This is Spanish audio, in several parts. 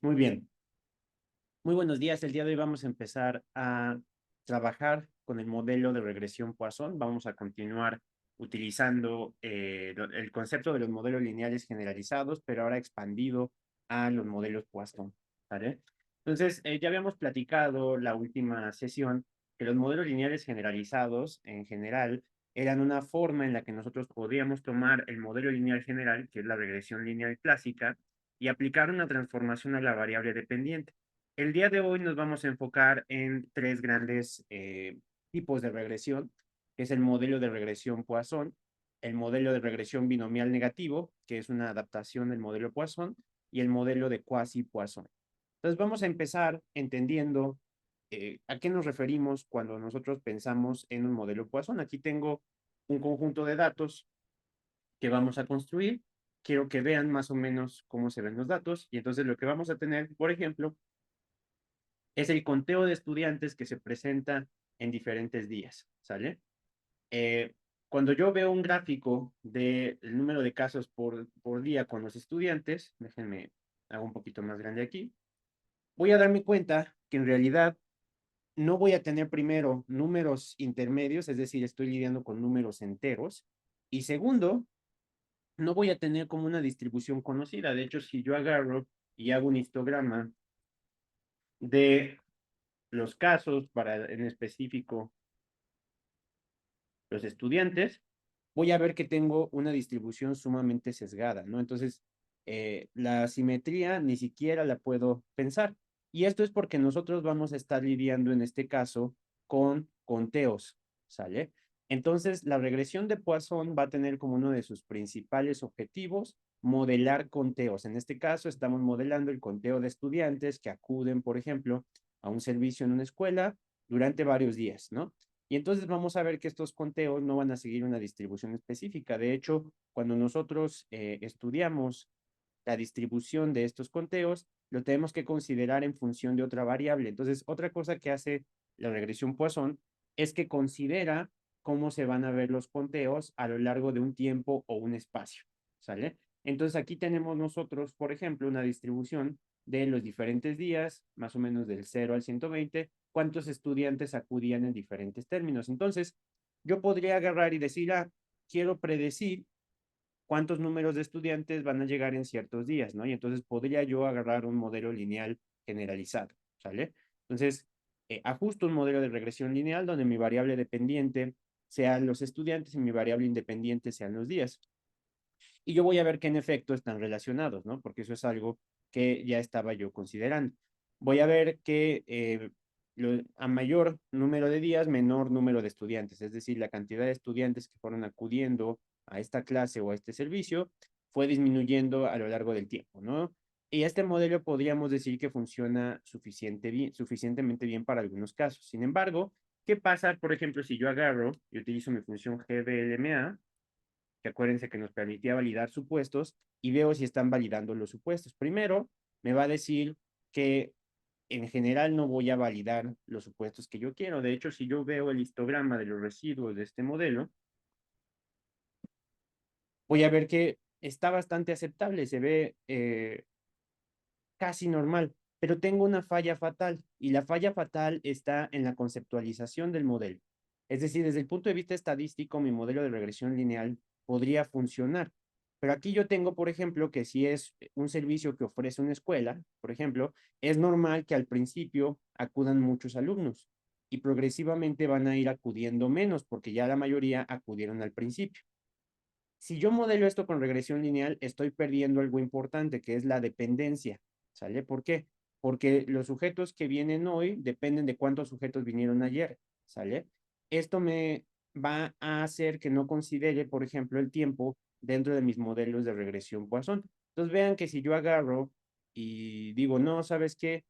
Muy bien, muy buenos días. El día de hoy vamos a empezar a trabajar con el modelo de regresión Poisson. Vamos a continuar utilizando el concepto de los modelos lineales generalizados, pero ahora expandido a los modelos Poisson. ¿Vale? Entonces, ya habíamos platicado la última sesión que los modelos lineales generalizados, en general, eran una forma en la que nosotros podíamos tomar el modelo lineal general, que es la regresión lineal clásica, y aplicar una transformación a la variable dependiente. El día de hoy nos vamos a enfocar en tres grandes tipos de regresión, que es el modelo de regresión Poisson, el modelo de regresión binomial negativo, que es una adaptación del modelo Poisson, y el modelo de quasi-Poisson. Entonces vamos a empezar entendiendo a qué nos referimos cuando nosotros pensamos en un modelo Poisson. Aquí tengo un conjunto de datos que vamos a construir. Quiero que vean más o menos cómo se ven los datos. Y entonces lo que vamos a tener, por ejemplo, es el conteo de estudiantes que se presenta en diferentes días, ¿sale? Eh, Cuando yo veo un gráfico del número de casos por día con los estudiantes, déjenme, hago un poquito más grande aquí, voy a darme cuenta que en realidad no voy a tener primero números intermedios, es decir, estoy lidiando con números enteros, y segundo, no voy a tener como una distribución conocida. De hecho, si yo agarro y hago un histograma de los casos para en específico los estudiantes, voy a ver que tengo una distribución sumamente sesgada, ¿no? Entonces, la simetría ni siquiera la puedo pensar. Y esto es porque nosotros vamos a estar lidiando en este caso con conteos, ¿sale? Entonces, la regresión de Poisson va a tener como uno de sus principales objetivos modelar conteos. En este caso, estamos modelando el conteo de estudiantes que acuden, por ejemplo, a un servicio en una escuela durante varios días, ¿no? Y entonces vamos a ver que estos conteos no van a seguir una distribución específica. De hecho, cuando nosotros estudiamos la distribución de estos conteos, lo tenemos que considerar en función de otra variable. Entonces, otra cosa que hace la regresión Poisson es que considera cómo se van a ver los conteos a lo largo de un tiempo o un espacio, ¿sale? Entonces, aquí tenemos nosotros, por ejemplo, una distribución de los diferentes días, más o menos del 0 al 120, cuántos estudiantes acudían en diferentes términos. Entonces, yo podría agarrar y decir, quiero predecir cuántos números de estudiantes van a llegar en ciertos días, ¿no? Y entonces podría yo agarrar un modelo lineal generalizado, ¿sale? Entonces, ajusto un modelo de regresión lineal donde mi variable dependiente sean los estudiantes y mi variable independiente sean los días. Y yo voy a ver que en efecto están relacionados, ¿no? Porque eso es algo que ya estaba yo considerando. Voy a ver que a mayor número de días, menor número de estudiantes, es decir, la cantidad de estudiantes que fueron acudiendo a esta clase o a este servicio fue disminuyendo a lo largo del tiempo, ¿no? Y este modelo podríamos decir que funciona suficientemente bien para algunos casos. Sin embargo, ¿qué pasa, por ejemplo, si yo agarro y utilizo mi función GBLMA, que acuérdense que nos permitía validar supuestos, y veo si están validando los supuestos? Primero, me va a decir que en general no voy a validar los supuestos que yo quiero. De hecho, si yo veo el histograma de los residuos de este modelo, voy a ver que está bastante aceptable, se ve casi normal, pero tengo una falla fatal, y la falla fatal está en la conceptualización del modelo. Es decir, desde el punto de vista estadístico, mi modelo de regresión lineal podría funcionar. Pero aquí yo tengo, por ejemplo, que si es un servicio que ofrece una escuela, por ejemplo, es normal que al principio acudan muchos alumnos y progresivamente van a ir acudiendo menos porque ya la mayoría acudieron al principio. Si yo modelo esto con regresión lineal, estoy perdiendo algo importante, que es la dependencia, ¿sale? ¿Por qué? Porque los sujetos que vienen hoy dependen de cuántos sujetos vinieron ayer, ¿sale? Esto me va a hacer que no considere, por ejemplo, el tiempo dentro de mis modelos de regresión Poisson. Entonces vean que si yo agarro y digo, no, ¿sabes qué?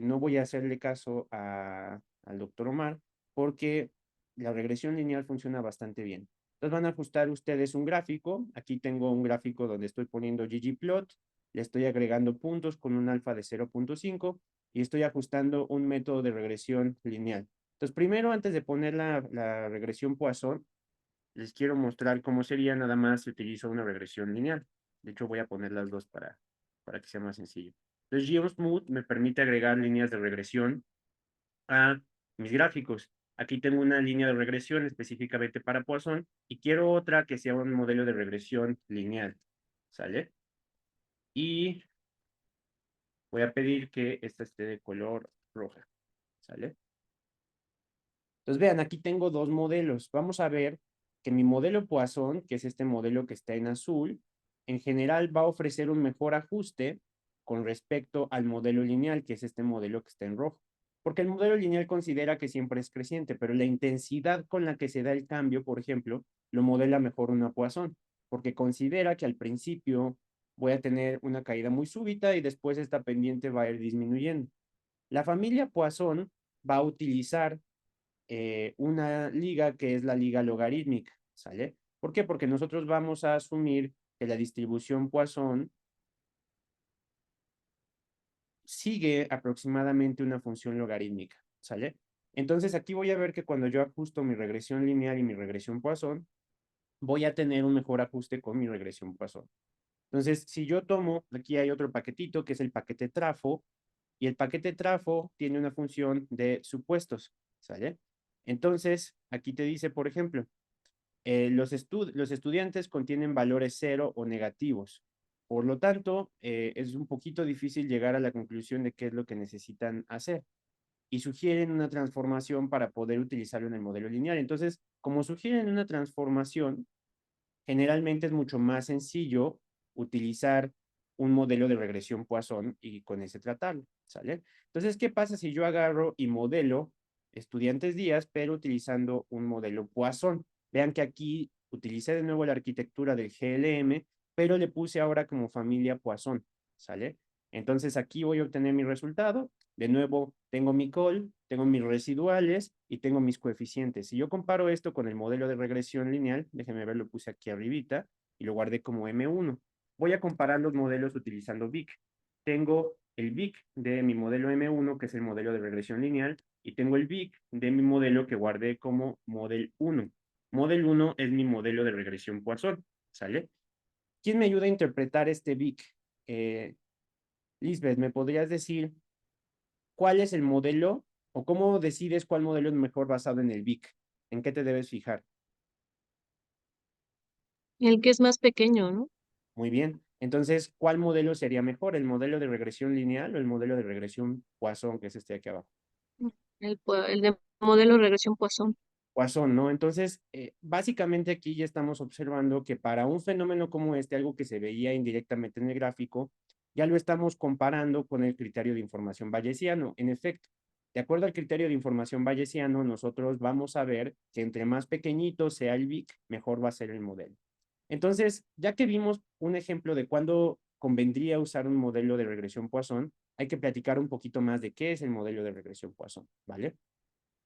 No voy a hacerle caso al doctor Omar porque la regresión lineal funciona bastante bien. Entonces van a ajustar ustedes un gráfico. Aquí tengo un gráfico donde estoy poniendo ggplot, le estoy agregando puntos con un alfa de 0.5 y estoy ajustando un método de regresión lineal. Entonces, primero, antes de poner la regresión Poisson, les quiero mostrar cómo sería nada más si utilizo una regresión lineal. De hecho, voy a poner las dos para que sea más sencillo. Entonces, GeoSmooth me permite agregar líneas de regresión a mis gráficos. Aquí tengo una línea de regresión específicamente para Poisson y quiero otra que sea un modelo de regresión lineal. ¿Sale? Y voy a pedir que esta esté de color roja. ¿Sale? Entonces, vean, aquí tengo dos modelos. Vamos a ver que mi modelo Poisson, que es este modelo que está en azul, en general va a ofrecer un mejor ajuste con respecto al modelo lineal, que es este modelo que está en rojo. Porque el modelo lineal considera que siempre es creciente, pero la intensidad con la que se da el cambio, por ejemplo, lo modela mejor una Poisson, porque considera que al principio voy a tener una caída muy súbita y después esta pendiente va a ir disminuyendo. La familia Poisson va a utilizar una liga que es la liga logarítmica, ¿sale? ¿Por qué? Porque nosotros vamos a asumir que la distribución Poisson sigue aproximadamente una función logarítmica, ¿sale? Entonces aquí voy a ver que cuando yo ajusto mi regresión lineal y mi regresión Poisson, voy a tener un mejor ajuste con mi regresión Poisson. Entonces, si yo tomo, aquí hay otro paquetito que es el paquete trafo, y el paquete trafo tiene una función de supuestos, ¿sale? Entonces, aquí te dice, por ejemplo, los estudiantes contienen valores cero o negativos. Por lo tanto, es un poquito difícil llegar a la conclusión de qué es lo que necesitan hacer. Y sugieren una transformación para poder utilizarlo en el modelo lineal. Entonces, como sugieren una transformación, generalmente es mucho más sencillo utilizar un modelo de regresión Poisson y con ese tratarlo, ¿sale? Entonces, ¿qué pasa si yo agarro y modelo estudiantes días, pero utilizando un modelo Poisson? Vean que aquí utilicé de nuevo la arquitectura del GLM, pero le puse ahora como familia Poisson, ¿sale? Entonces aquí voy a obtener mi resultado. De nuevo, tengo mi call, tengo mis residuales y tengo mis coeficientes. Si yo comparo esto con el modelo de regresión lineal, déjenme ver, lo puse aquí arribita y lo guardé como M1. Voy a comparar los modelos utilizando VIC. Tengo el VIC de mi modelo M1, que es el modelo de regresión lineal, y tengo el VIC de mi modelo que guardé como Model 1. Model 1 es mi modelo de regresión Poisson, ¿sale? ¿Quién me ayuda a interpretar este VIC? Lisbeth, ¿me podrías decir cuál es el modelo o cómo decides cuál modelo es mejor basado en el VIC? ¿En qué te debes fijar? El que es más pequeño, ¿no? Muy bien. Entonces, ¿cuál modelo sería mejor? ¿El modelo de regresión lineal o el modelo de regresión Poisson, que es este de aquí abajo? El de modelo regresión Poisson. Poisson, ¿no? Entonces, básicamente aquí ya estamos observando que para un fenómeno como este, algo que se veía indirectamente en el gráfico, ya lo estamos comparando con el criterio de información bayesiano. En efecto, de acuerdo al criterio de información bayesiano, nosotros vamos a ver que entre más pequeñito sea el VIC, mejor va a ser el modelo. Entonces, ya que vimos un ejemplo de cuándo convendría usar un modelo de regresión Poisson, hay que platicar un poquito más de qué es el modelo de regresión Poisson, ¿vale?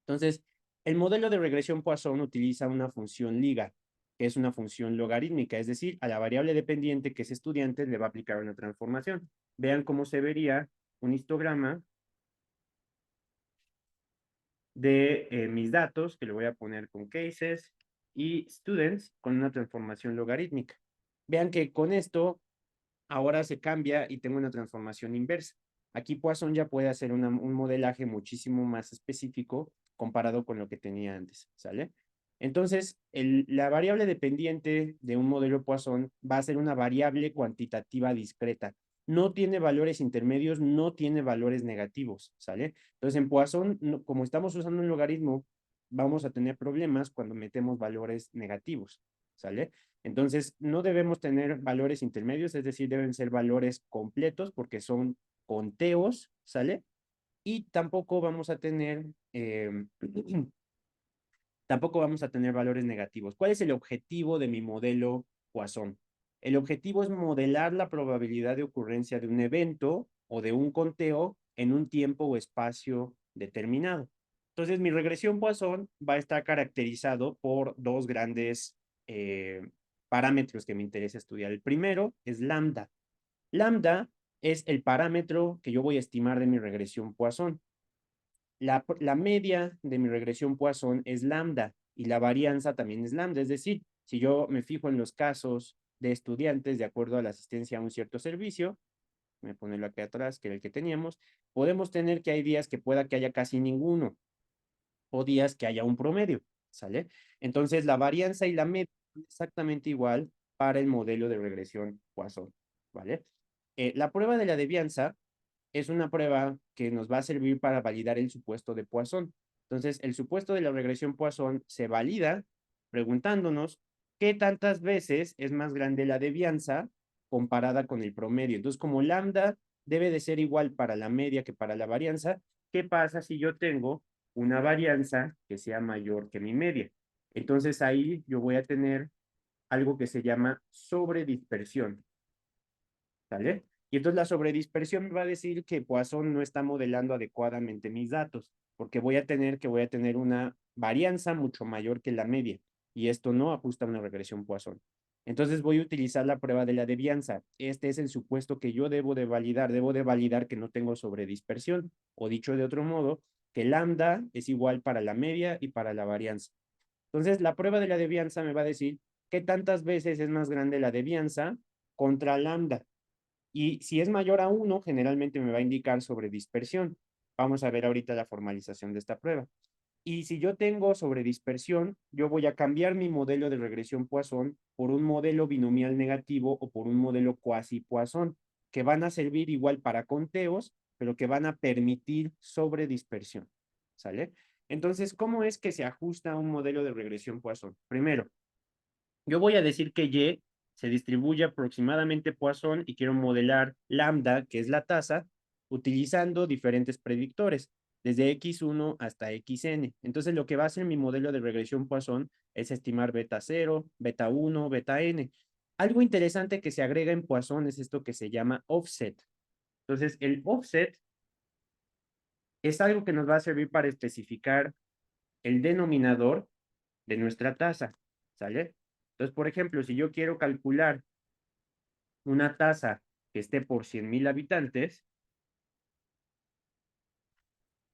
Entonces, el modelo de regresión Poisson utiliza una función liga, que es una función logarítmica, es decir, a la variable dependiente que es estudiante le va a aplicar una transformación. Vean cómo se vería un histograma de mis datos, que le voy a poner con cases, y students con una transformación logarítmica. Vean que con esto ahora se cambia y tengo una transformación inversa. Aquí Poisson ya puede hacer un modelaje muchísimo más específico comparado con lo que tenía antes, ¿sale? Entonces, la variable dependiente de un modelo Poisson va a ser una variable cuantitativa discreta. No tiene valores intermedios, no tiene valores negativos, ¿sale? Entonces, en Poisson, como estamos usando un logaritmo, vamos a tener problemas cuando metemos valores negativos, ¿sale? Entonces, no debemos tener valores intermedios, es decir, deben ser valores completos porque son conteos, ¿sale? Y tampoco vamos a tener, tampoco vamos a tener valores negativos. ¿Cuál es el objetivo de mi modelo Poisson? El objetivo es modelar la probabilidad de ocurrencia de un evento o de un conteo en un tiempo o espacio determinado. Entonces, mi regresión Poisson va a estar caracterizado por dos grandes parámetros que me interesa estudiar. El primero es lambda. Lambda es el parámetro que yo voy a estimar de mi regresión Poisson. La media de mi regresión Poisson es lambda y la varianza también es lambda. Es decir, si yo me fijo en los casos de estudiantes de acuerdo a la asistencia a un cierto servicio, voy a ponerlo aquí atrás, que era el que teníamos, podemos tener que hay días que pueda que haya casi ninguno, o días que haya un promedio, ¿sale? Entonces, la varianza y la media son exactamente igual para el modelo de regresión Poisson, ¿vale? La prueba de la devianza es una prueba que nos va a servir para validar el supuesto de Poisson. Entonces, el supuesto de la regresión Poisson se valida preguntándonos qué tantas veces es más grande la devianza comparada con el promedio. Entonces, como lambda debe de ser igual para la media que para la varianza, ¿qué pasa si yo tengo una varianza que sea mayor que mi media? Entonces, ahí yo voy a tener algo que se llama sobredispersión, ¿sale? Y entonces la sobredispersión me va a decir que Poisson no está modelando adecuadamente mis datos, porque voy a tener una varianza mucho mayor que la media, y esto no ajusta a una regresión Poisson. Entonces voy a utilizar la prueba de la devianza. Este es el supuesto que yo debo de validar que no tengo sobredispersión, o dicho de otro modo, que lambda es igual para la media y para la varianza. Entonces, la prueba de la devianza me va a decir qué tantas veces es más grande la devianza contra lambda. Y si es mayor a 1, generalmente me va a indicar sobre dispersión. Vamos a ver ahorita la formalización de esta prueba. Y si yo tengo sobre dispersión, yo voy a cambiar mi modelo de regresión Poisson por un modelo binomial negativo o por un modelo cuasi Poisson, que van a servir igual para conteos, pero que van a permitir sobre dispersión. ¿Sale? Entonces, ¿cómo es que se ajusta un modelo de regresión Poisson? Primero, yo voy a decir que Y se distribuye aproximadamente Poisson y quiero modelar lambda, que es la tasa, utilizando diferentes predictores, desde x1 hasta xn. Entonces, lo que va a hacer mi modelo de regresión Poisson es estimar beta 0, beta 1, beta n. Algo interesante que se agrega en Poisson es esto que se llama offset. Entonces, el offset es algo que nos va a servir para especificar el denominador de nuestra tasa, ¿sale? Entonces, por ejemplo, si yo quiero calcular una tasa que esté por 100,000 habitantes,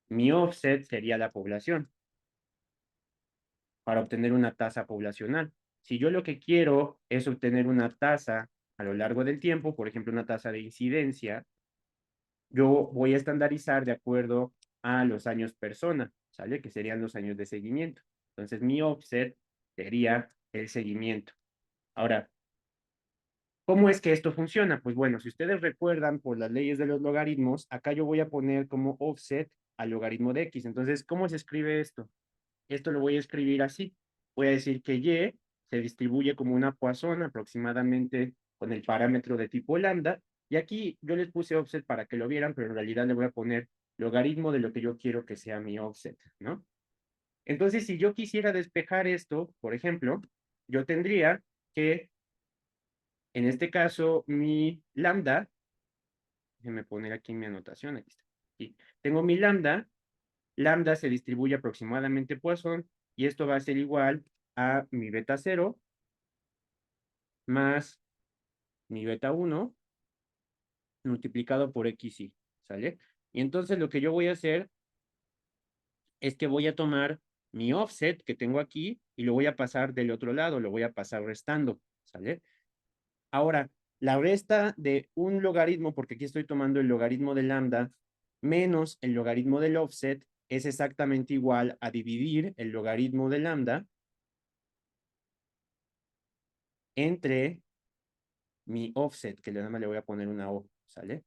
mi offset sería la población para obtener una tasa poblacional. Si yo lo que quiero es obtener una tasa a lo largo del tiempo, por ejemplo, una tasa de incidencia, yo voy a estandarizar de acuerdo a los años persona, ¿sale? Que serían los años de seguimiento. Entonces, mi offset sería el seguimiento. Ahora, ¿cómo es que esto funciona? Pues bueno, si ustedes recuerdan por las leyes de los logaritmos, acá yo voy a poner como offset al logaritmo de x. Entonces, ¿cómo se escribe esto? Esto lo voy a escribir así. Voy a decir que y se distribuye como una Poisson aproximadamente con el parámetro de tipo lambda. Y aquí yo les puse offset para que lo vieran, pero en realidad le voy a poner logaritmo de lo que yo quiero que sea mi offset, ¿no? Entonces, si yo quisiera despejar esto, por ejemplo, yo tendría que, en este caso, mi lambda, déjenme poner aquí mi anotación, aquí está. Aquí. Tengo mi lambda, lambda se distribuye aproximadamente Poisson, y esto va a ser igual a mi beta 0 más mi beta 1 multiplicado por xy, ¿sale? Y entonces lo que yo voy a hacer es que voy a tomar mi offset que tengo aquí y lo voy a pasar del otro lado, lo voy a pasar restando, ¿sale? Ahora, la resta de un logaritmo, porque aquí estoy tomando el logaritmo de lambda, menos el logaritmo del offset, es exactamente igual a dividir el logaritmo de lambda entre mi offset, que nada más le voy a poner una O, ¿sale?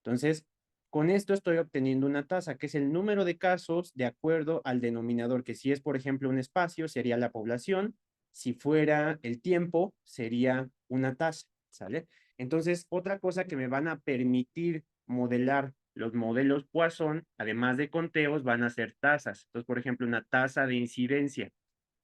Entonces, con esto estoy obteniendo una tasa, que es el número de casos de acuerdo al denominador, que si es, por ejemplo, un espacio, sería la población, si fuera el tiempo, sería una tasa, ¿sale? Entonces, otra cosa que me van a permitir modelar los modelos Poisson, además de conteos, van a ser tasas. Entonces, por ejemplo, una tasa de incidencia,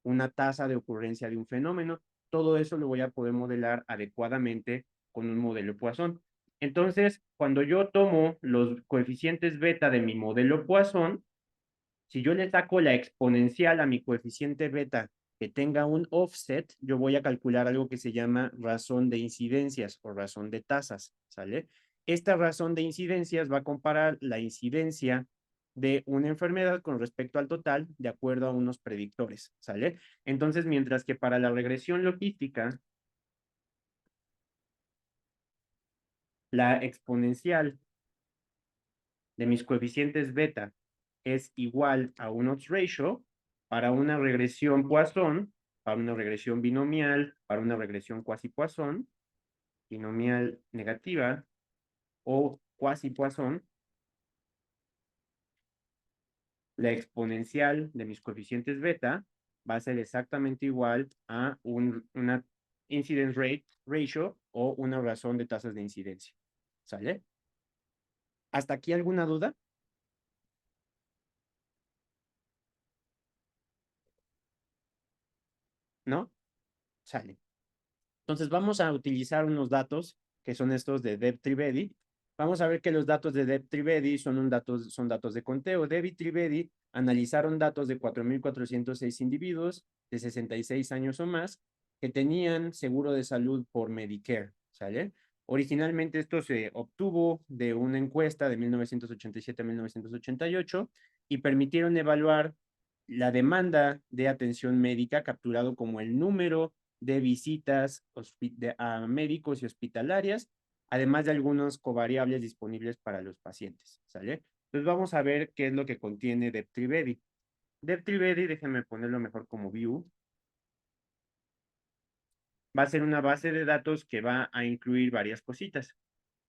una tasa de ocurrencia de un fenómeno, todo eso lo voy a poder modelar adecuadamente con un modelo Poisson. Entonces, cuando yo tomo los coeficientes beta de mi modelo Poisson, si yo le saco la exponencial a mi coeficiente beta que tenga un offset, yo voy a calcular algo que se llama razón de incidencias o razón de tasas, ¿sale? Esta razón de incidencias va a comparar la incidencia de una enfermedad con respecto al total de acuerdo a unos predictores, ¿sale? Entonces, mientras que para la regresión logística, la exponencial de mis coeficientes beta es igual a un odds ratio para una regresión Poisson, para una regresión binomial, para una regresión quasi-Poisson, binomial negativa o quasi-Poisson, la exponencial de mis coeficientes beta va a ser exactamente igual a una incidence rate ratio o una razón de tasas de incidencia. ¿Sale? ¿Hasta aquí alguna duda? ¿No? Sale. Entonces vamos a utilizar unos datos que son estos de DebTrivedi. Vamos a ver que los datos de DebTrivedi son datos de conteo. Deb y Trivedi analizaron datos de 4.406 individuos de 66 años o más que tenían seguro de salud por Medicare, ¿sale? Originalmente esto se obtuvo de una encuesta de 1987 a 1988 y permitieron evaluar la demanda de atención médica capturado como el número de visitas a médicos y hospitalarias, además de algunos covariables disponibles para los pacientes, ¿sale? Entonces vamos a ver qué es lo que contiene DebTrivedi. DebTrivedi, déjenme ponerlo mejor como view, va a ser una base de datos que va a incluir varias cositas.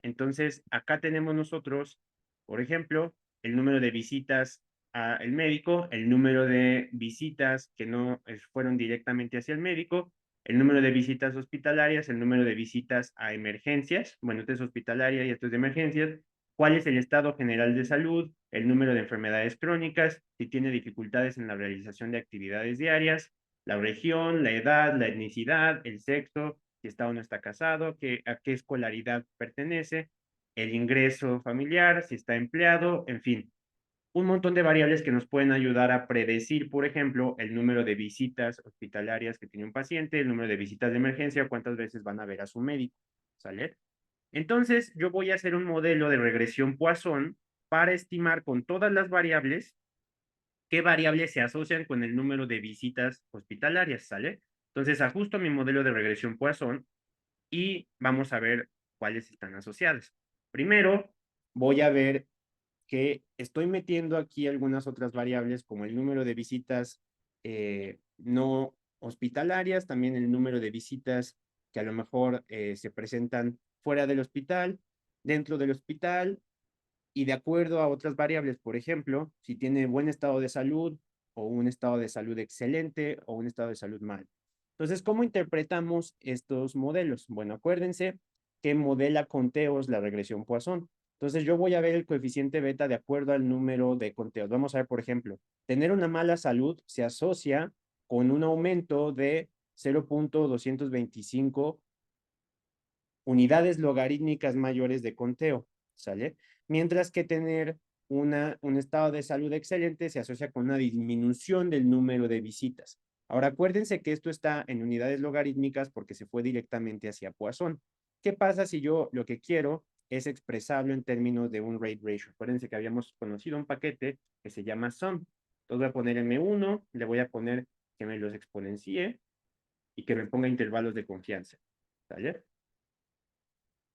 Entonces, acá tenemos nosotros, por ejemplo, el número de visitas al médico, el número de visitas que no fueron directamente hacia el médico, el número de visitas hospitalarias, el número de visitas a emergencias, bueno, esto es hospitalaria y esto es de emergencias, cuál es el estado general de salud, el número de enfermedades crónicas, si tiene dificultades en la realización de actividades diarias, la región, la edad, la etnicidad, el sexo, si está o no está casado, a qué escolaridad pertenece, el ingreso familiar, si está empleado, en fin, un montón de variables que nos pueden ayudar a predecir, por ejemplo, el número de visitas hospitalarias que tiene un paciente, el número de visitas de emergencia, cuántas veces van a ver a su médico, ¿sale? Entonces, yo voy a hacer un modelo de regresión Poisson para estimar con todas las variables qué variables se asocian con el número de visitas hospitalarias, ¿sale? Entonces, ajusto mi modelo de regresión Poisson y vamos a ver cuáles están asociadas. Primero, voy a ver que estoy metiendo aquí algunas otras variables como el número de visitas no hospitalarias, también el número de visitas que a lo mejor se presentan fuera del hospital, dentro del hospital y de acuerdo a otras variables, por ejemplo, si tiene buen estado de salud o un estado de salud excelente o un estado de salud mal. Entonces, ¿cómo interpretamos estos modelos? Bueno, acuérdense que modela conteos la regresión Poisson. Entonces, yo voy a ver el coeficiente beta de acuerdo al número de conteos. Vamos a ver, por ejemplo, tener una mala salud se asocia con un aumento de 0.225 unidades logarítmicas mayores de conteo, ¿sale? Mientras que tener un estado de salud excelente se asocia con una disminución del número de visitas. Ahora, acuérdense que esto está en unidades logarítmicas porque se fue directamente hacia Poisson. ¿Qué pasa si yo lo que quiero es expresarlo en términos de un rate ratio? Acuérdense que habíamos conocido un paquete que se llama sum. Entonces voy a poner M1, le voy a poner que me los exponencie y que me ponga intervalos de confianza. ¿Sale?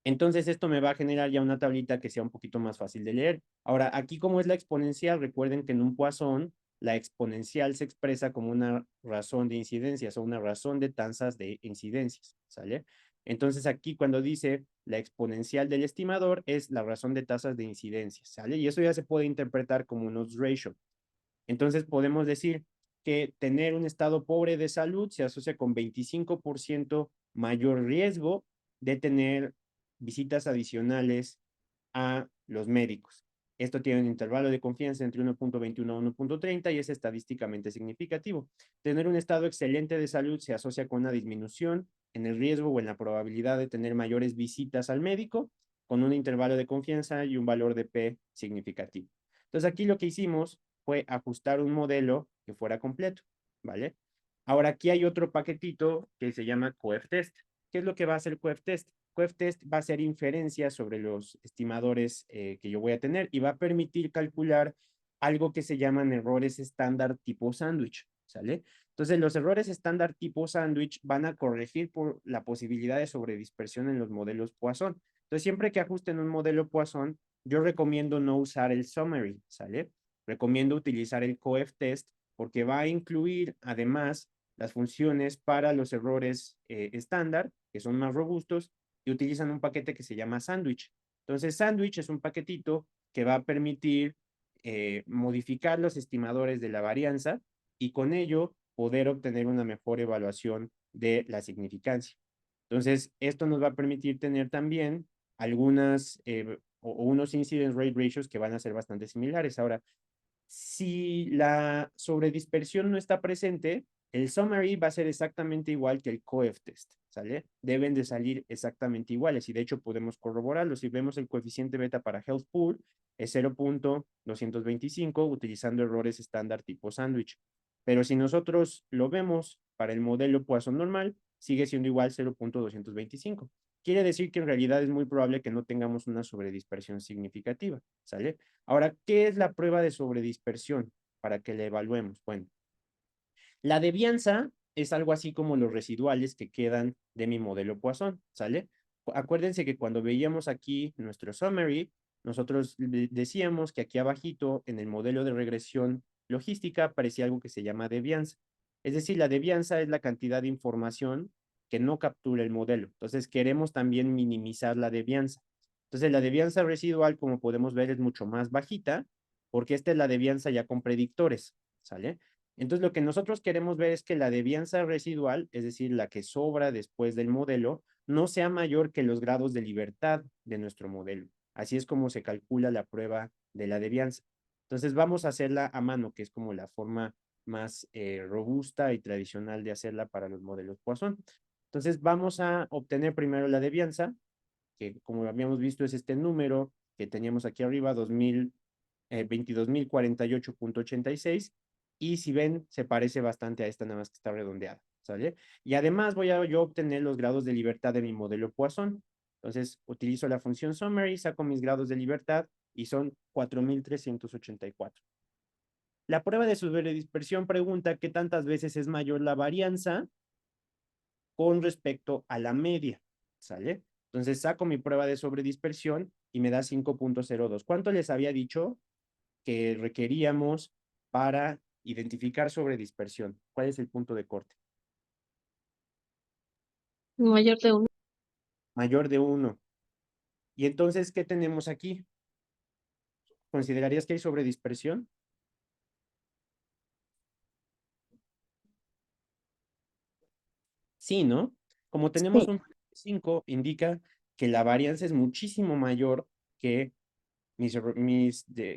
Entonces esto me va a generar ya una tablita que sea un poquito más fácil de leer. Ahora, aquí como es la exponencial, recuerden que en un Poisson la exponencial se expresa como una razón de incidencias o una razón de tasas de incidencias, ¿sale? Entonces aquí cuando dice la exponencial del estimador es la razón de tasas de incidencias, ¿sale? Y eso ya se puede interpretar como un odds ratio. Entonces podemos decir que tener un estado pobre de salud se asocia con 25% mayor riesgo de tener visitas adicionales a los médicos. Esto tiene un intervalo de confianza entre 1.21 a 1.30 y es estadísticamente significativo. Tener un estado excelente de salud se asocia con una disminución en el riesgo o en la probabilidad de tener mayores visitas al médico con un intervalo de confianza y un valor de P significativo. Entonces aquí lo que hicimos fue ajustar un modelo que fuera completo, ¿vale? Ahora aquí hay otro paquetito que se llama CoefTest. ¿Qué es lo que va a hacer CoefTest? CoefTest va a hacer inferencias sobre los estimadores que yo voy a tener y va a permitir calcular algo que se llaman errores estándar tipo sándwich, ¿sale? Entonces, los errores estándar tipo sándwich van a corregir por la posibilidad de sobredispersión en los modelos Poisson. Entonces, siempre que ajusten un modelo Poisson, yo recomiendo no usar el summary, ¿sale? Recomiendo utilizar el coef-test porque va a incluir además las funciones para los errores estándar, que son más robustos, y utilizan un paquete que se llama Sandwich. Entonces, Sandwich es un paquetito que va a permitir modificar los estimadores de la varianza y con ello poder obtener una mejor evaluación de la significancia. Entonces, esto nos va a permitir tener también algunas o unos incidence rate ratios que van a ser bastante similares. Ahora, si la sobredispersión no está presente, el summary va a ser exactamente igual que el coef-test, ¿sale? Deben de salir exactamente iguales y de hecho podemos corroborarlo. Si vemos el coeficiente beta para Health Pool es 0.225 utilizando errores estándar tipo sándwich. Pero si nosotros lo vemos para el modelo Poisson normal, sigue siendo igual 0.225. Quiere decir que en realidad es muy probable que no tengamos una sobredispersión significativa, ¿sale? Ahora, ¿qué es la prueba de sobredispersión para que la evaluemos? Bueno, la devianza es algo así como los residuales que quedan de mi modelo Poisson, ¿sale? Acuérdense que cuando veíamos aquí nuestro summary, nosotros decíamos que aquí abajito en el modelo de regresión logística aparecía algo que se llama devianza. Es decir, la devianza es la cantidad de información que no captura el modelo. Entonces, queremos también minimizar la devianza. Entonces, la devianza residual, como podemos ver, es mucho más bajita, porque esta es la devianza ya con predictores, ¿sale? Entonces, lo que nosotros queremos ver es que la devianza residual, es decir, la que sobra después del modelo, no sea mayor que los grados de libertad de nuestro modelo. Así es como se calcula la prueba de la devianza. Entonces, vamos a hacerla a mano, que es como la forma más robusta y tradicional de hacerla para los modelos Poisson. Entonces, vamos a obtener primero la devianza, que como habíamos visto es este número que teníamos aquí arriba, 22.048.86, y si ven, se parece bastante a esta, nada más que está redondeada, ¿sale? Y además voy a yo obtener los grados de libertad de mi modelo Poisson. Entonces, utilizo la función summary, saco mis grados de libertad y son 4.384. La prueba de sobredispersión pregunta qué tantas veces es mayor la varianza con respecto a la media, ¿sale? Entonces saco mi prueba de sobredispersión y me da 5.02. ¿Cuánto les había dicho que requeríamos para identificar sobredispersión? ¿Cuál es el punto de corte? Mayor de uno. Mayor de 1. Y entonces, ¿qué tenemos aquí? ¿Considerarías que hay sobredispersión? Sí, ¿no? Como tenemos Sí. un 5, indica que la varianza es muchísimo mayor que mis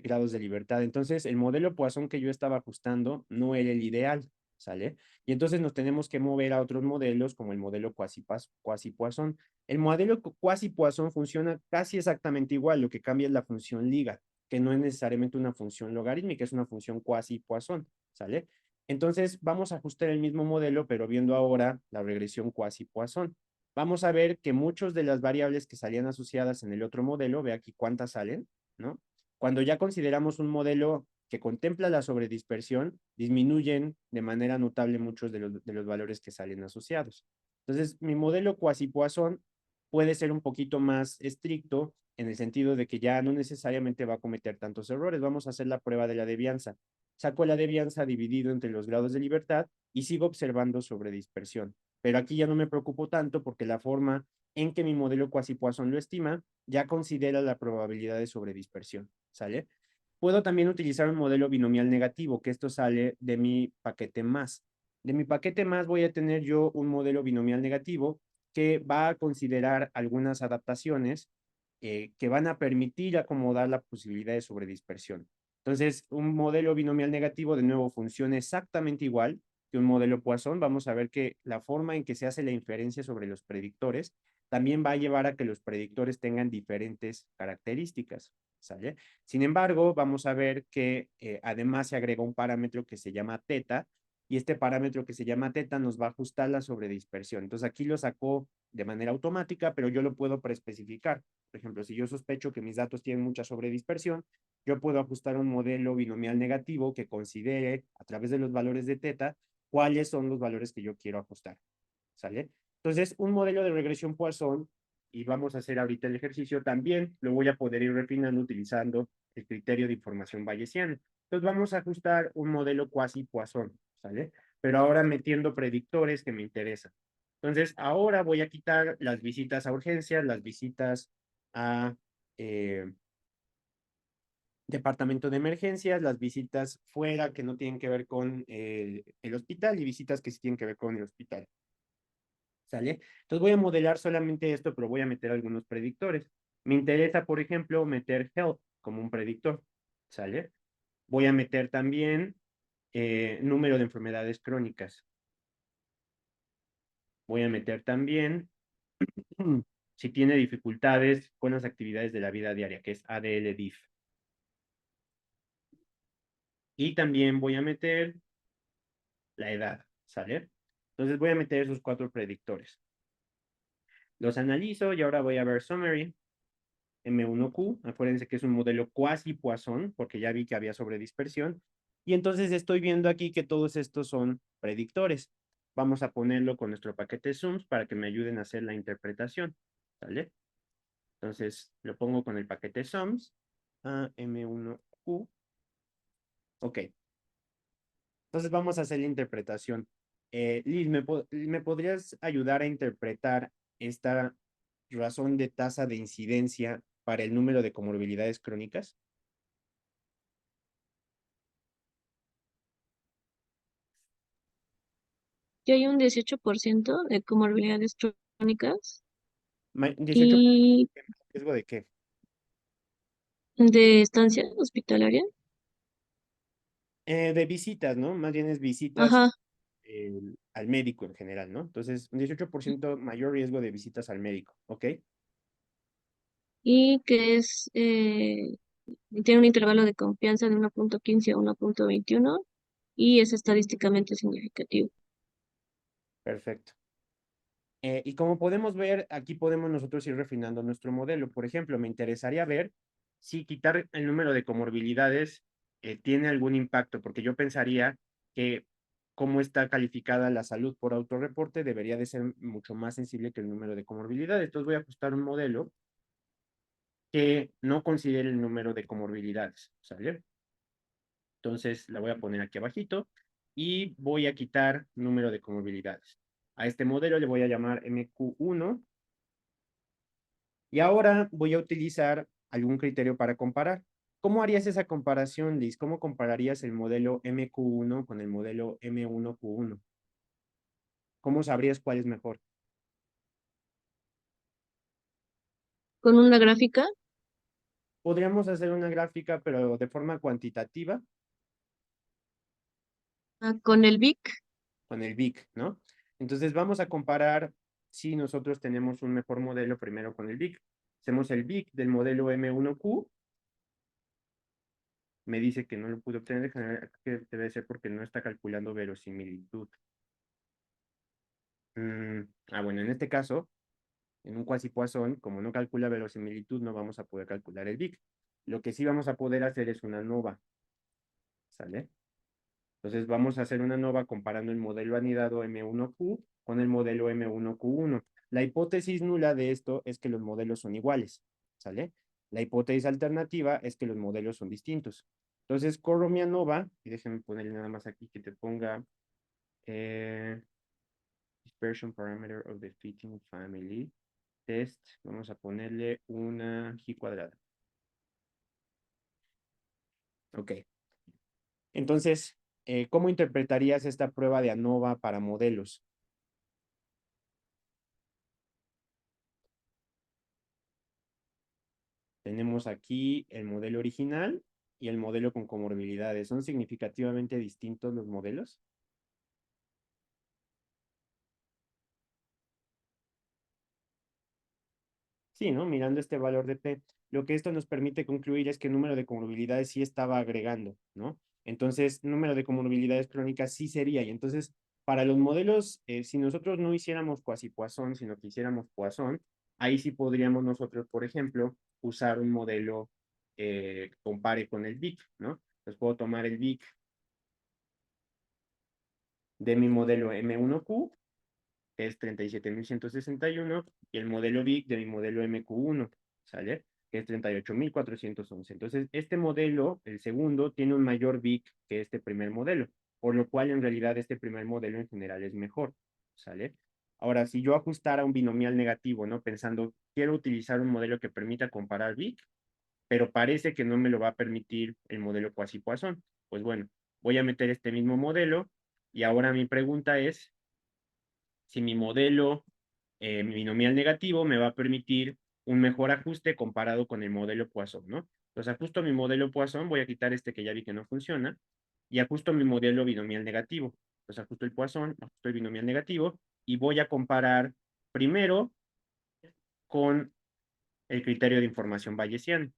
grados de libertad. Entonces, el modelo Poisson que yo estaba ajustando no era el ideal, ¿sale? Y entonces nos tenemos que mover a otros modelos como el modelo Quasi-Poisson. El modelo Quasi-Poisson funciona casi exactamente igual, lo que cambia es la función liga, que no es necesariamente una función logarítmica, es una función Quasi-Poisson, ¿sale? Entonces, vamos a ajustar el mismo modelo, pero viendo ahora la regresión Quasi-Poisson. Vamos a ver que muchas de las variables que salían asociadas en el otro modelo, ve aquí cuántas salen, ¿no? Cuando ya consideramos un modelo que contempla la sobredispersión, disminuyen de manera notable muchos de los valores que salen asociados. Entonces, mi modelo Quasi-Poisson puede ser un poquito más estricto en el sentido de que ya no necesariamente va a cometer tantos errores. Vamos a hacer la prueba de la devianza. Saco la devianza dividido entre los grados de libertad y sigo observando sobredispersión. Pero aquí ya no me preocupo tanto porque la forma en que mi modelo Quasi-Poisson lo estima ya considera la probabilidad de sobredispersión, ¿sale? Puedo también utilizar un modelo binomial negativo, que esto sale de mi paquete más. De mi paquete más voy a tener yo un modelo binomial negativo que va a considerar algunas adaptaciones que van a permitir acomodar la posibilidad de sobredispersión. Entonces, un modelo binomial negativo, de nuevo, funciona exactamente igual que un modelo Poisson. Vamos a ver que la forma en que se hace la inferencia sobre los predictores también va a llevar a que los predictores tengan diferentes características, ¿sale? Sin embargo, vamos a ver que además se agrega un parámetro que se llama teta, y este parámetro que se llama teta nos va a ajustar la sobredispersión. Entonces aquí lo sacó de manera automática, pero yo lo puedo preespecificar. Por ejemplo, si yo sospecho que mis datos tienen mucha sobredispersión, yo puedo ajustar un modelo binomial negativo que considere a través de los valores de teta cuáles son los valores que yo quiero ajustar, ¿sale? Entonces, un modelo de regresión Poisson y vamos a hacer ahorita el ejercicio, también lo voy a poder ir refinando utilizando el criterio de información bayesiana. Entonces vamos a ajustar un modelo quasi-Poisson, ¿sale? Pero ahora metiendo predictores que me interesan. Entonces, ahora voy a quitar las visitas a urgencias, las visitas a departamento de emergencias, las visitas fuera que no tienen que ver con el hospital y visitas que sí tienen que ver con el hospital. ¿Sale? Entonces voy a modelar solamente esto, pero voy a meter algunos predictores. Me interesa, por ejemplo, meter health como un predictor. ¿Sale? Voy a meter también número de enfermedades crónicas. Voy a meter también si tiene dificultades con las actividades de la vida diaria, que es ADL-DIF. Y también voy a meter la edad, ¿sale? Entonces voy a meter esos 4 predictores. Los analizo y ahora voy a ver summary, M1Q, acuérdense que es un modelo quasi-Poisson, porque ya vi que había sobredispersión, y entonces estoy viendo aquí que todos estos son predictores. Vamos a ponerlo con nuestro paquete sums para que me ayuden a hacer la interpretación, ¿sale? Entonces lo pongo con el paquete sums, a M1Q, ok. Entonces vamos a hacer la interpretación. Liz, ¿me podrías ayudar a interpretar esta razón de tasa de incidencia para el número de comorbilidades crónicas? Ya hay un 18% de comorbilidades crónicas 18 y riesgo de qué? de estancia hospitalaria. De visitas, ¿no? Más bien es visitas Ajá. al médico en general, ¿no? Entonces, un 18% mayor riesgo de visitas al médico, ¿ok? Y que tiene un intervalo de confianza de 1.15 a 1.21 y es estadísticamente significativo. Perfecto. Y como podemos ver, aquí podemos nosotros ir refinando nuestro modelo. Por ejemplo, me interesaría ver si quitar el número de comorbilidades tiene algún impacto, porque yo pensaría que cómo está calificada la salud por autorreporte debería de ser mucho más sensible que el número de comorbilidades. Entonces voy a ajustar un modelo que no considere el número de comorbilidades, ¿sale? Entonces la voy a poner aquí abajito y voy a quitar número de comorbilidades. A este modelo le voy a llamar MQ1 y ahora voy a utilizar algún criterio para comparar. ¿Cómo harías esa comparación, Liz? ¿Cómo compararías el modelo MQ1 con el modelo M1Q1? ¿Cómo sabrías cuál es mejor? Con una gráfica, Podríamos hacer una gráfica, pero de forma cuantitativa, con el VIC, con el VIC, ¿no? Entonces vamos a comparar si nosotros tenemos un mejor modelo primero con el VIC. Hacemos el VIC del modelo M1Q. Me dice que no lo pude obtener, que debe ser porque no está calculando verosimilitud. Bueno, en este caso, en un cuasi-Poisson, como no calcula verosimilitud, no vamos a poder calcular el VIC. Lo que sí vamos a poder hacer es una nova, ¿sale? Entonces vamos a hacer una nova comparando el modelo anidado M1Q con el modelo M1Q1. La hipótesis nula de esto es que los modelos son iguales, ¿sale? La hipótesis alternativa es que los modelos son distintos. Entonces corro mi ANOVA, y déjenme ponerle nada más aquí que te ponga dispersion parameter of the fitting family test. Vamos a ponerle una G cuadrada. Ok. Entonces, ¿cómo interpretarías esta prueba de ANOVA para modelos? Tenemos aquí el modelo original y el modelo con comorbilidades. ¿Son significativamente distintos los modelos? Sí, ¿no? Mirando este valor de P, lo que esto nos permite concluir es que el número de comorbilidades sí estaba agregando, ¿no? Entonces, número de comorbilidades crónicas sí sería. Y entonces, para los modelos, si nosotros no hiciéramos quasi-Poisson, sino que hiciéramos Poisson, ahí sí podríamos nosotros, por ejemplo, usar un modelo que compare con el VIC, ¿no? Entonces puedo tomar el VIC de mi modelo M1Q, ¿ok? que es 37.161, y el modelo Big de mi modelo MQ1, ¿sale? Que es 38.411. Entonces, este modelo, el segundo, tiene un mayor Big que este primer modelo, por lo cual en realidad este primer modelo en general es mejor, ¿sale? Ahora, si yo ajustara un binomial negativo, ¿no? Pensando, quiero utilizar un modelo que permita comparar Big, pero parece que no me lo va a permitir el modelo Quasi-Poisson. Pues bueno, voy a meter este mismo modelo y ahora mi pregunta es si mi modelo mi binomial negativo me va a permitir un mejor ajuste comparado con el modelo Poisson, ¿no? Entonces ajusto mi modelo Poisson, voy a quitar este que ya vi que no funciona, y ajusto mi modelo binomial negativo. Entonces ajusto el Poisson, ajusto el binomial negativo, y voy a comparar primero con el criterio de información bayesiano.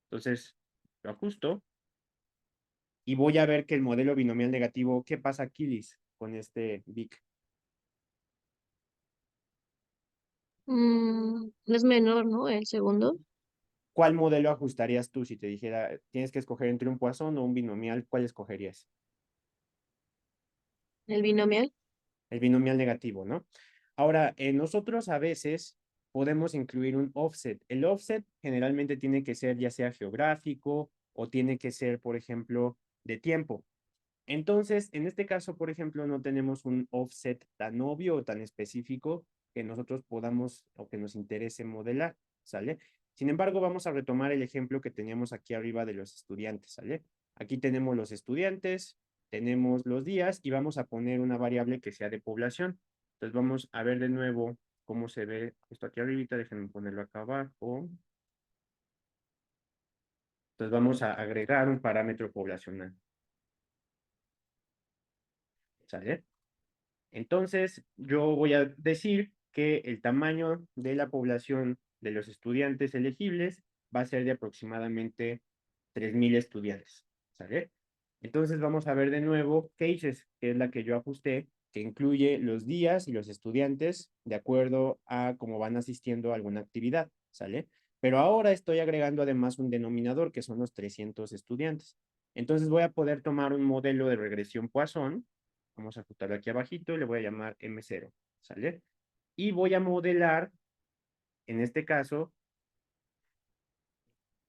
Entonces, lo ajusto, y voy a ver que el modelo binomial negativo, ¿qué pasa aquí, Liz, con este BIC? Es menor, ¿no? El segundo, ¿Cuál modelo ajustarías tú si te dijera, tienes que escoger entre un Poisson o un binomial? ¿Cuál escogerías? el binomial. El binomial negativo, ¿no? Ahora, nosotros a veces podemos incluir un offset. El offset generalmente tiene que ser ya sea geográfico o tiene que ser, por ejemplo, de tiempo. Entonces, en este caso, por ejemplo, no tenemos un offset tan obvio o tan específico que nosotros podamos o que nos interese modelar, ¿sale? Sin embargo, vamos a retomar el ejemplo que teníamos aquí arriba de los estudiantes, ¿sale? Aquí tenemos los estudiantes, tenemos los días y vamos a poner una variable que sea de población. Entonces vamos a ver de nuevo cómo se ve esto aquí arribita, déjenme ponerlo acá abajo. Entonces vamos a agregar un parámetro poblacional, ¿sale? Entonces, yo voy a decir que el tamaño de la población de los estudiantes elegibles va a ser de aproximadamente 3.000 estudiantes, ¿sale? Entonces, vamos a ver de nuevo cases, que es la que yo ajusté, que incluye los días y los estudiantes de acuerdo a cómo van asistiendo a alguna actividad, ¿sale? Pero ahora estoy agregando además un denominador, que son los 300 estudiantes. Entonces, voy a poder tomar un modelo de regresión Poisson. Vamos a ajustarlo aquí abajito y le voy a llamar M0, ¿sale? Y voy a modelar, en este caso,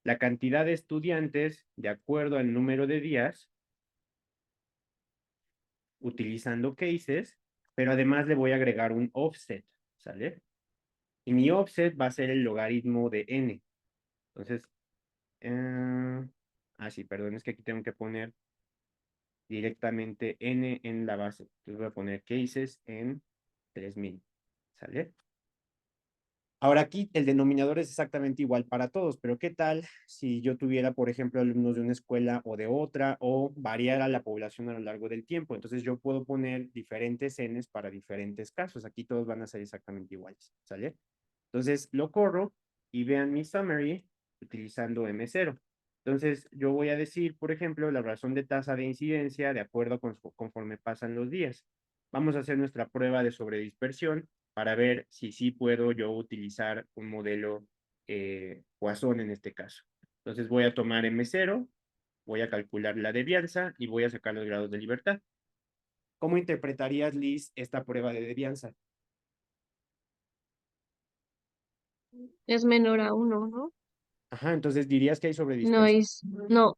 la cantidad de estudiantes de acuerdo al número de días, utilizando cases, pero además le voy a agregar un offset, ¿sale? Y mi offset va a ser el logaritmo de n. Entonces, sí, perdón, es que aquí tengo que poner directamente n en la base. Entonces voy a poner cases en 3.000, ¿sale? Ahora aquí el denominador es exactamente igual para todos, pero ¿qué tal si yo tuviera, por ejemplo, alumnos de una escuela o de otra o variara la población a lo largo del tiempo? Entonces yo puedo poner diferentes n's para diferentes casos. Aquí todos van a ser exactamente iguales, ¿sale? Entonces lo corro y vean mi summary utilizando M0. Entonces yo voy a decir, por ejemplo, la razón de tasa de incidencia de acuerdo con conforme pasan los días. Vamos a hacer nuestra prueba de sobredispersión para ver si sí puedo yo utilizar un modelo Poisson en este caso. Entonces voy a tomar M0, voy a calcular la devianza y voy a sacar los grados de libertad. ¿Cómo interpretarías, Liz, esta prueba de devianza? Es menor a uno, ¿no? Ajá, entonces dirías que hay No sobredispersión. es, no,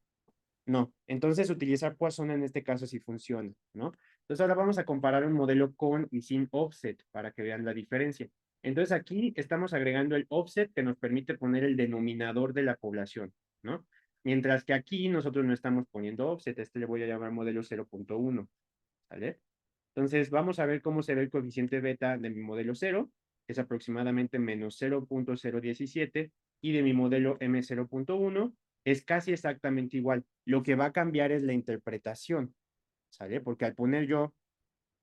No, entonces utilizar Poisson en este caso sí funciona, ¿no? Entonces ahora vamos a comparar un modelo con y sin offset para que vean la diferencia. Entonces aquí estamos agregando el offset que nos permite poner el denominador de la población, ¿no? Mientras que aquí nosotros no estamos poniendo offset, este le voy a llamar modelo 0.1, ¿vale? Entonces vamos a ver cómo se ve el coeficiente beta de mi modelo 0, que es aproximadamente menos 0.017, y de mi modelo M0.1 es casi exactamente igual. Lo que va a cambiar es la interpretación, ¿sale? Porque al poner yo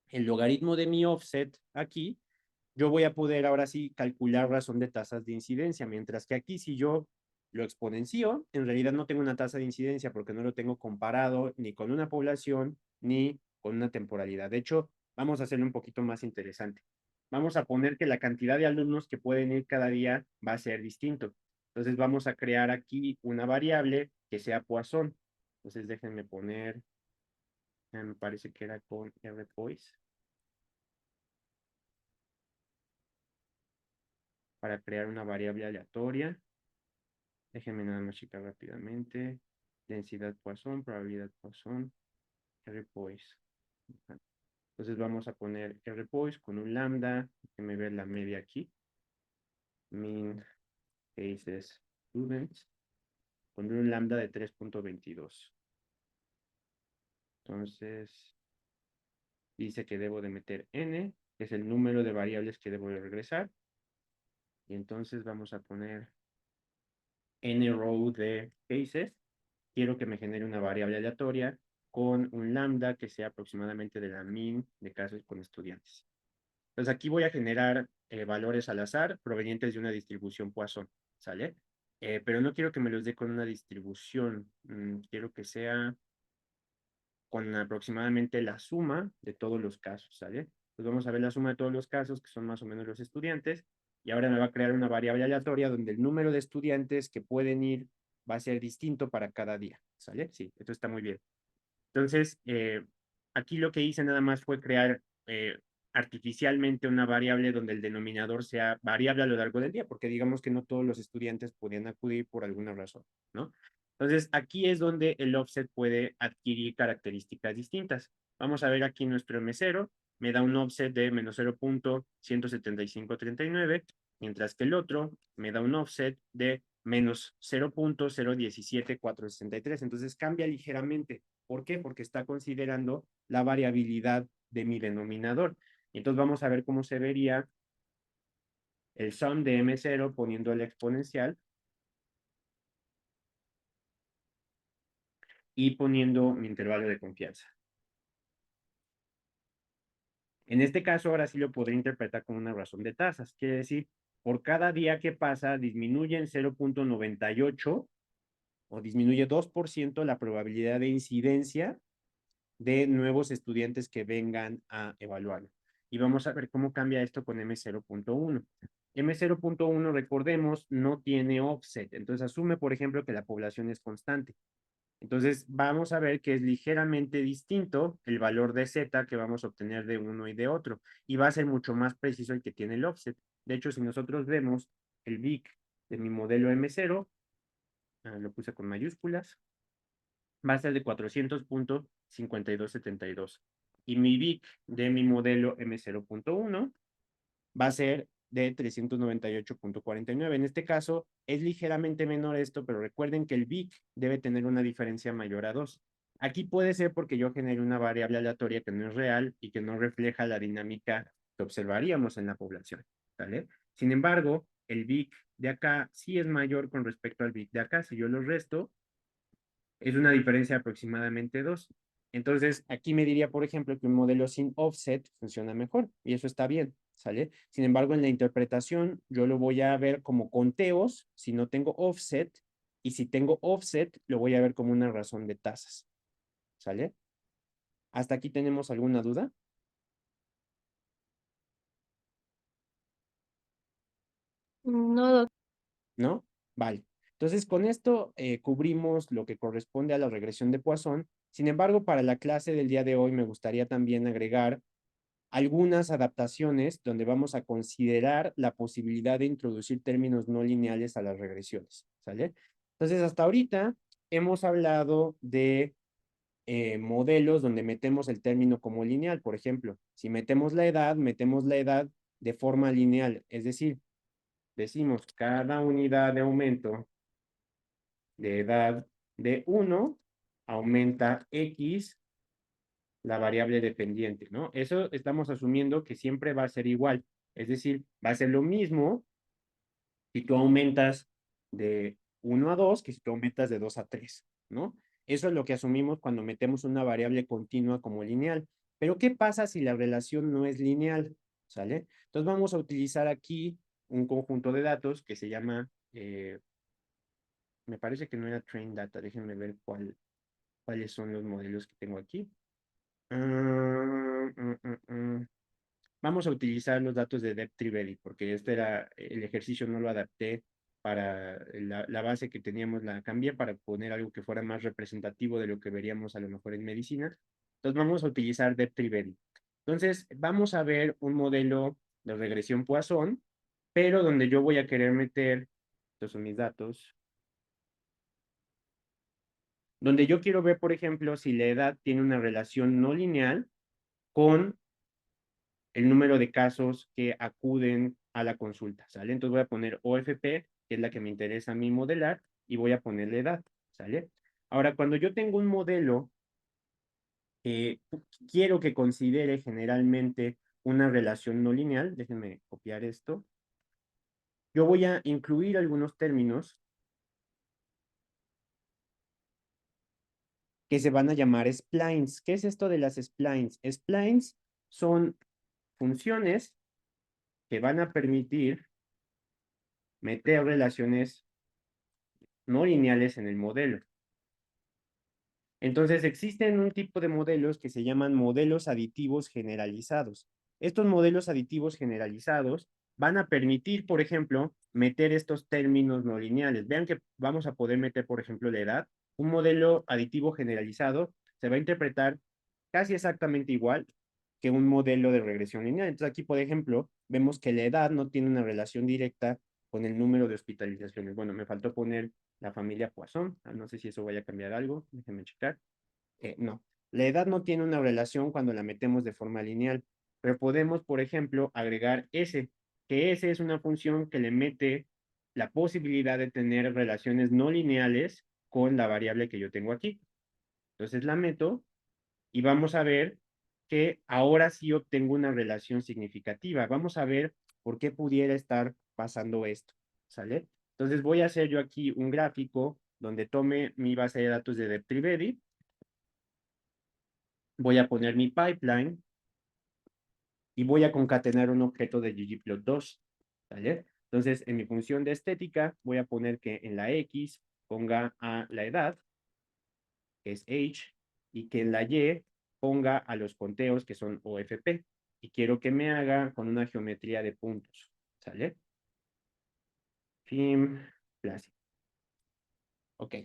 el logaritmo de mi offset aquí, yo voy a poder ahora sí calcular razón de tasas de incidencia, mientras que aquí si yo lo exponencio, en realidad no tengo una tasa de incidencia porque no lo tengo comparado ni con una población ni con una temporalidad. De hecho, vamos a hacerlo un poquito más interesante. Vamos a poner que la cantidad de alumnos que pueden ir cada día va a ser distinto. Entonces vamos a crear aquí una variable que sea Poisson. Entonces déjenme poner, me parece que era con RPoise. para crear una variable aleatoria. Déjenme nada más checar rápidamente. Densidad Poisson, probabilidad Poisson, RPoise. Entonces vamos a poner RPoise con un lambda. Déjenme ver la media aquí. Min cases students. Con un lambda de 3.22. Entonces, dice que debo de meter n, que es el número de variables que debo de regresar. Y entonces vamos a poner n row de cases. Quiero que me genere una variable aleatoria con un lambda que sea aproximadamente de la min de casos con estudiantes. Entonces aquí voy a generar valores al azar provenientes de una distribución Poisson, ¿sale? Pero no quiero que me los dé con una distribución. Quiero que sea con aproximadamente la suma de todos los casos, ¿sale? Pues vamos a ver la suma de todos los casos, que son más o menos los estudiantes, y ahora me va a crear una variable aleatoria donde el número de estudiantes que pueden ir va a ser distinto para cada día, ¿sale? Sí, esto está muy bien. Entonces, aquí lo que hice nada más fue crear artificialmente una variable donde el denominador sea variable a lo largo del día, porque digamos que no todos los estudiantes podían acudir por alguna razón, ¿no? Entonces, aquí es donde el offset puede adquirir características distintas. Vamos a ver aquí nuestro M0, me da un offset de menos 0.17539, mientras que el otro me da un offset de menos 0.017463. Entonces, cambia ligeramente. ¿Por qué? Porque está considerando la variabilidad de mi denominador. Entonces vamos a ver cómo se vería el sum de M0 poniendo el exponencial y poniendo mi intervalo de confianza. En este caso, ahora sí lo podría interpretar como una razón de tasas. Quiere decir, por cada día que pasa, disminuye en 0.98 o disminuye 2% la probabilidad de incidencia de nuevos estudiantes que vengan a evaluarlo. Y vamos a ver cómo cambia esto con M0.1. M0.1, recordemos, no tiene offset. Entonces asume, por ejemplo, que la población es constante. Entonces vamos a ver que es ligeramente distinto el valor de Z que vamos a obtener de uno y de otro. Y va a ser mucho más preciso el que tiene el offset. De hecho, si nosotros vemos el VIC de mi modelo M0, lo puse con mayúsculas, va a ser de 400.5272. Y mi VIC de mi modelo M0.1 va a ser de 398.49. En este caso, es ligeramente menor esto, pero recuerden que el VIC debe tener una diferencia mayor a 2. Aquí puede ser porque yo generé una variable aleatoria que no es real y que no refleja la dinámica que observaríamos en la población, ¿vale? Sin embargo, el VIC de acá sí es mayor con respecto al VIC de acá. Si yo lo resto, es una diferencia de aproximadamente 2. Entonces, aquí me diría, por ejemplo, que un modelo sin offset funciona mejor, y eso está bien, ¿sale? Sin embargo, en la interpretación, yo lo voy a ver como conteos si no tengo offset, y si tengo offset, lo voy a ver como una razón de tasas, ¿sale? ¿Hasta aquí tenemos alguna duda? No, ¿No? Vale. Entonces, con esto cubrimos lo que corresponde a la regresión de Poisson. Sin embargo, para la clase del día de hoy me gustaría también agregar algunas adaptaciones donde vamos a considerar la posibilidad de introducir términos no lineales a las regresiones, ¿sale? Entonces, hasta ahorita hemos hablado de modelos donde metemos el término como lineal. Por ejemplo, si metemos la edad de forma lineal, es decir, decimos cada unidad de aumento de edad de 1 aumenta X la variable dependiente, ¿no? Eso estamos asumiendo que siempre va a ser igual. Es decir, va a ser lo mismo si tú aumentas de 1 a 2 que si tú aumentas de 2 a 3, ¿no? Eso es lo que asumimos cuando metemos una variable continua como lineal. Pero ¿qué pasa si la relación no es lineal? ¿Sale? Entonces vamos a utilizar aquí un conjunto de datos que se llama, me parece que no era train data, déjenme ver cuáles son los modelos que tengo aquí. Mm, mm, mm, mm. Vamos a utilizar los datos de Depth-Tree porque este era el ejercicio, no lo adapté para la base que teníamos, la cambié para poner algo que fuera más representativo de lo que veríamos a lo mejor en medicina. Entonces vamos a utilizar Depth-Tree. Entonces vamos a ver un modelo de regresión Poisson pero donde yo voy a querer meter, estos son mis datos, donde yo quiero ver, por ejemplo, si la edad tiene una relación no lineal con el número de casos que acuden a la consulta, ¿sale? Entonces voy a poner OFP, que es la que me interesa a mí modelar, y voy a ponerle edad, ¿sale? Ahora, cuando yo tengo un modelo que quiero que considere generalmente una relación no lineal, déjenme copiar esto, yo voy a incluir algunos términos que se van a llamar splines. ¿Qué es esto de las splines? Splines son funciones que van a permitir meter relaciones no lineales en el modelo. Entonces, existen un tipo de modelos que se llaman modelos aditivos generalizados. Estos modelos aditivos generalizados van a permitir, por ejemplo, meter estos términos no lineales. Vean que vamos a poder meter, por ejemplo, la edad. Un modelo aditivo generalizado se va a interpretar casi exactamente igual que un modelo de regresión lineal. Entonces, aquí, por ejemplo, vemos que la edad no tiene una relación directa con el número de hospitalizaciones. Bueno, me faltó poner la familia Poisson. No sé si eso vaya a cambiar algo. Déjenme checar. No, la edad no tiene una relación cuando la metemos de forma lineal, pero podemos, por ejemplo, agregar S, que S es una función que le mete la posibilidad de tener relaciones no lineales con la variable que yo tengo aquí. Entonces la meto y vamos a ver que ahora sí obtengo una relación significativa. Vamos a ver por qué pudiera estar pasando esto, ¿sale? Entonces voy a hacer yo aquí un gráfico donde tome mi base de datos de DepTriBody, voy a poner mi pipeline y voy a concatenar un objeto de ggplot2, ¿vale? Entonces, en mi función de estética, voy a poner que en la X ponga a la edad, que es age, y que en la Y ponga a los conteos, que son OFP. Y quiero que me haga con una geometría de puntos, ¿sale? Film, clásico. Ok.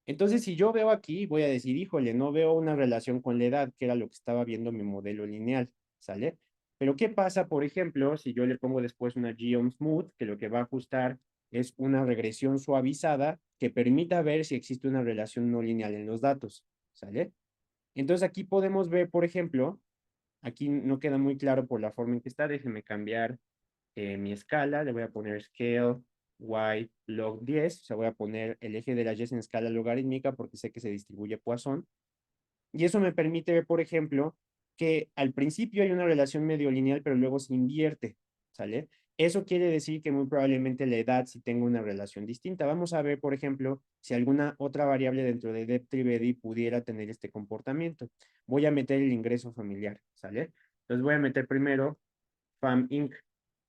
Entonces, si yo veo aquí, voy a decir, híjole, no veo una relación con la edad, que era lo que estaba viendo mi modelo lineal, ¿sale? Pero ¿qué pasa, por ejemplo, si yo le pongo después una Geom Smooth, que lo que va a ajustar es una regresión suavizada que permita ver si existe una relación no lineal en los datos, ¿sale? Entonces aquí podemos ver, por ejemplo, aquí no queda muy claro por la forma en que está, déjenme cambiar mi escala, le voy a poner scale y log 10, o sea, voy a poner el eje de la y en escala logarítmica porque sé que se distribuye Poisson. Y eso me permite ver, por ejemplo, que al principio hay una relación medio lineal, pero luego se invierte, ¿sale? Eso quiere decir que muy probablemente la edad sí tenga una relación distinta. Vamos a ver, por ejemplo, si alguna otra variable dentro de DepTriBody pudiera tener este comportamiento. Voy a meter el ingreso familiar, ¿sale? Entonces voy a meter primero FAMINC,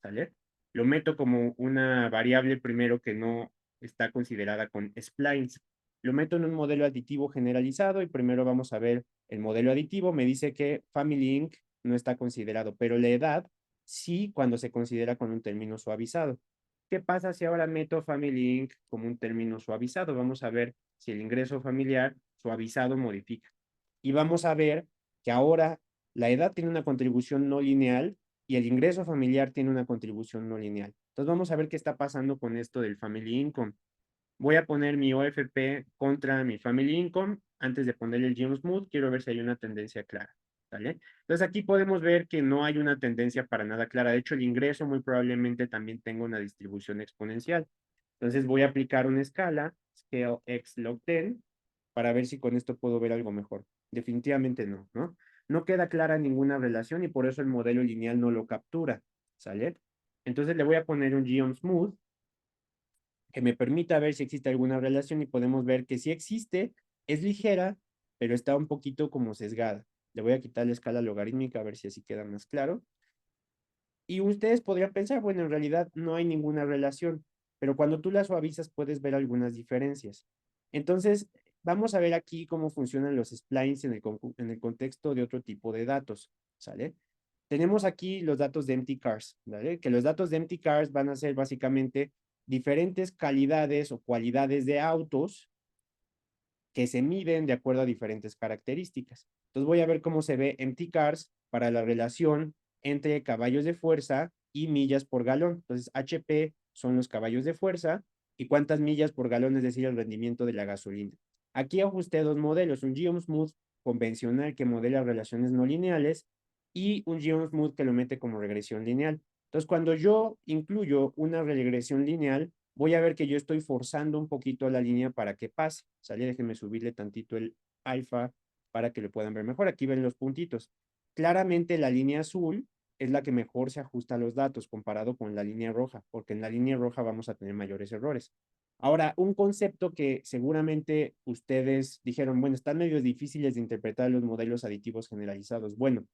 ¿sale? Lo meto como una variable primero que no está considerada con splines. Lo meto en un modelo aditivo generalizado y primero vamos a ver el modelo aditivo. Me dice que Family Inc. no está considerado, pero la edad sí cuando se considera con un término suavizado. ¿Qué pasa si ahora meto Family Inc. como un término suavizado? Vamos a ver si el ingreso familiar suavizado modifica. Y vamos a ver que ahora la edad tiene una contribución no lineal y el ingreso familiar tiene una contribución no lineal. Entonces vamos a ver qué está pasando con esto del Family Income. Voy a poner mi OFP contra mi Family Income. Antes de ponerle el GeoSmooth, quiero ver si hay una tendencia clara. ¿Vale? Entonces aquí podemos ver que no hay una tendencia para nada clara. De hecho, el ingreso muy probablemente también tenga una distribución exponencial. Entonces voy a aplicar una escala, scale x log 10, para ver si con esto puedo ver algo mejor. Definitivamente no, ¿no? No queda clara ninguna relación y por eso el modelo lineal no lo captura, ¿sale? Entonces le voy a poner un Geom Smooth que me permita ver si existe alguna relación y podemos ver que sí existe, es ligera, pero está un poquito como sesgada. Le voy a quitar la escala logarítmica a ver si así queda más claro. Y ustedes podrían pensar, bueno, en realidad no hay ninguna relación, pero cuando tú la suavizas puedes ver algunas diferencias. Entonces, vamos a ver aquí cómo funcionan los splines en el contexto de otro tipo de datos, ¿sale? Tenemos aquí los datos de empty cars, ¿vale? Que los datos de empty cars van a ser básicamente diferentes calidades o cualidades de autos que se miden de acuerdo a diferentes características. Entonces voy a ver cómo se ve empty cars para la relación entre caballos de fuerza y millas por galón. Entonces, HP son los caballos de fuerza y cuántas millas por galón, es decir, el rendimiento de la gasolina. Aquí ajusté dos modelos, un Geosmooth convencional que modela relaciones no lineales y un Geosmooth que lo mete como regresión lineal. Entonces, cuando yo incluyo una regresión lineal, voy a ver que yo estoy forzando un poquito la línea para que pase. ¿Sale? Déjenme subirle tantito el alfa para que lo puedan ver mejor. Aquí ven los puntitos. Claramente la línea azul es la que mejor se ajusta a los datos comparado con la línea roja, porque en la línea roja vamos a tener mayores errores. Ahora, un concepto que seguramente ustedes dijeron, bueno, están medio difíciles de interpretar los modelos aditivos generalizados. Bueno,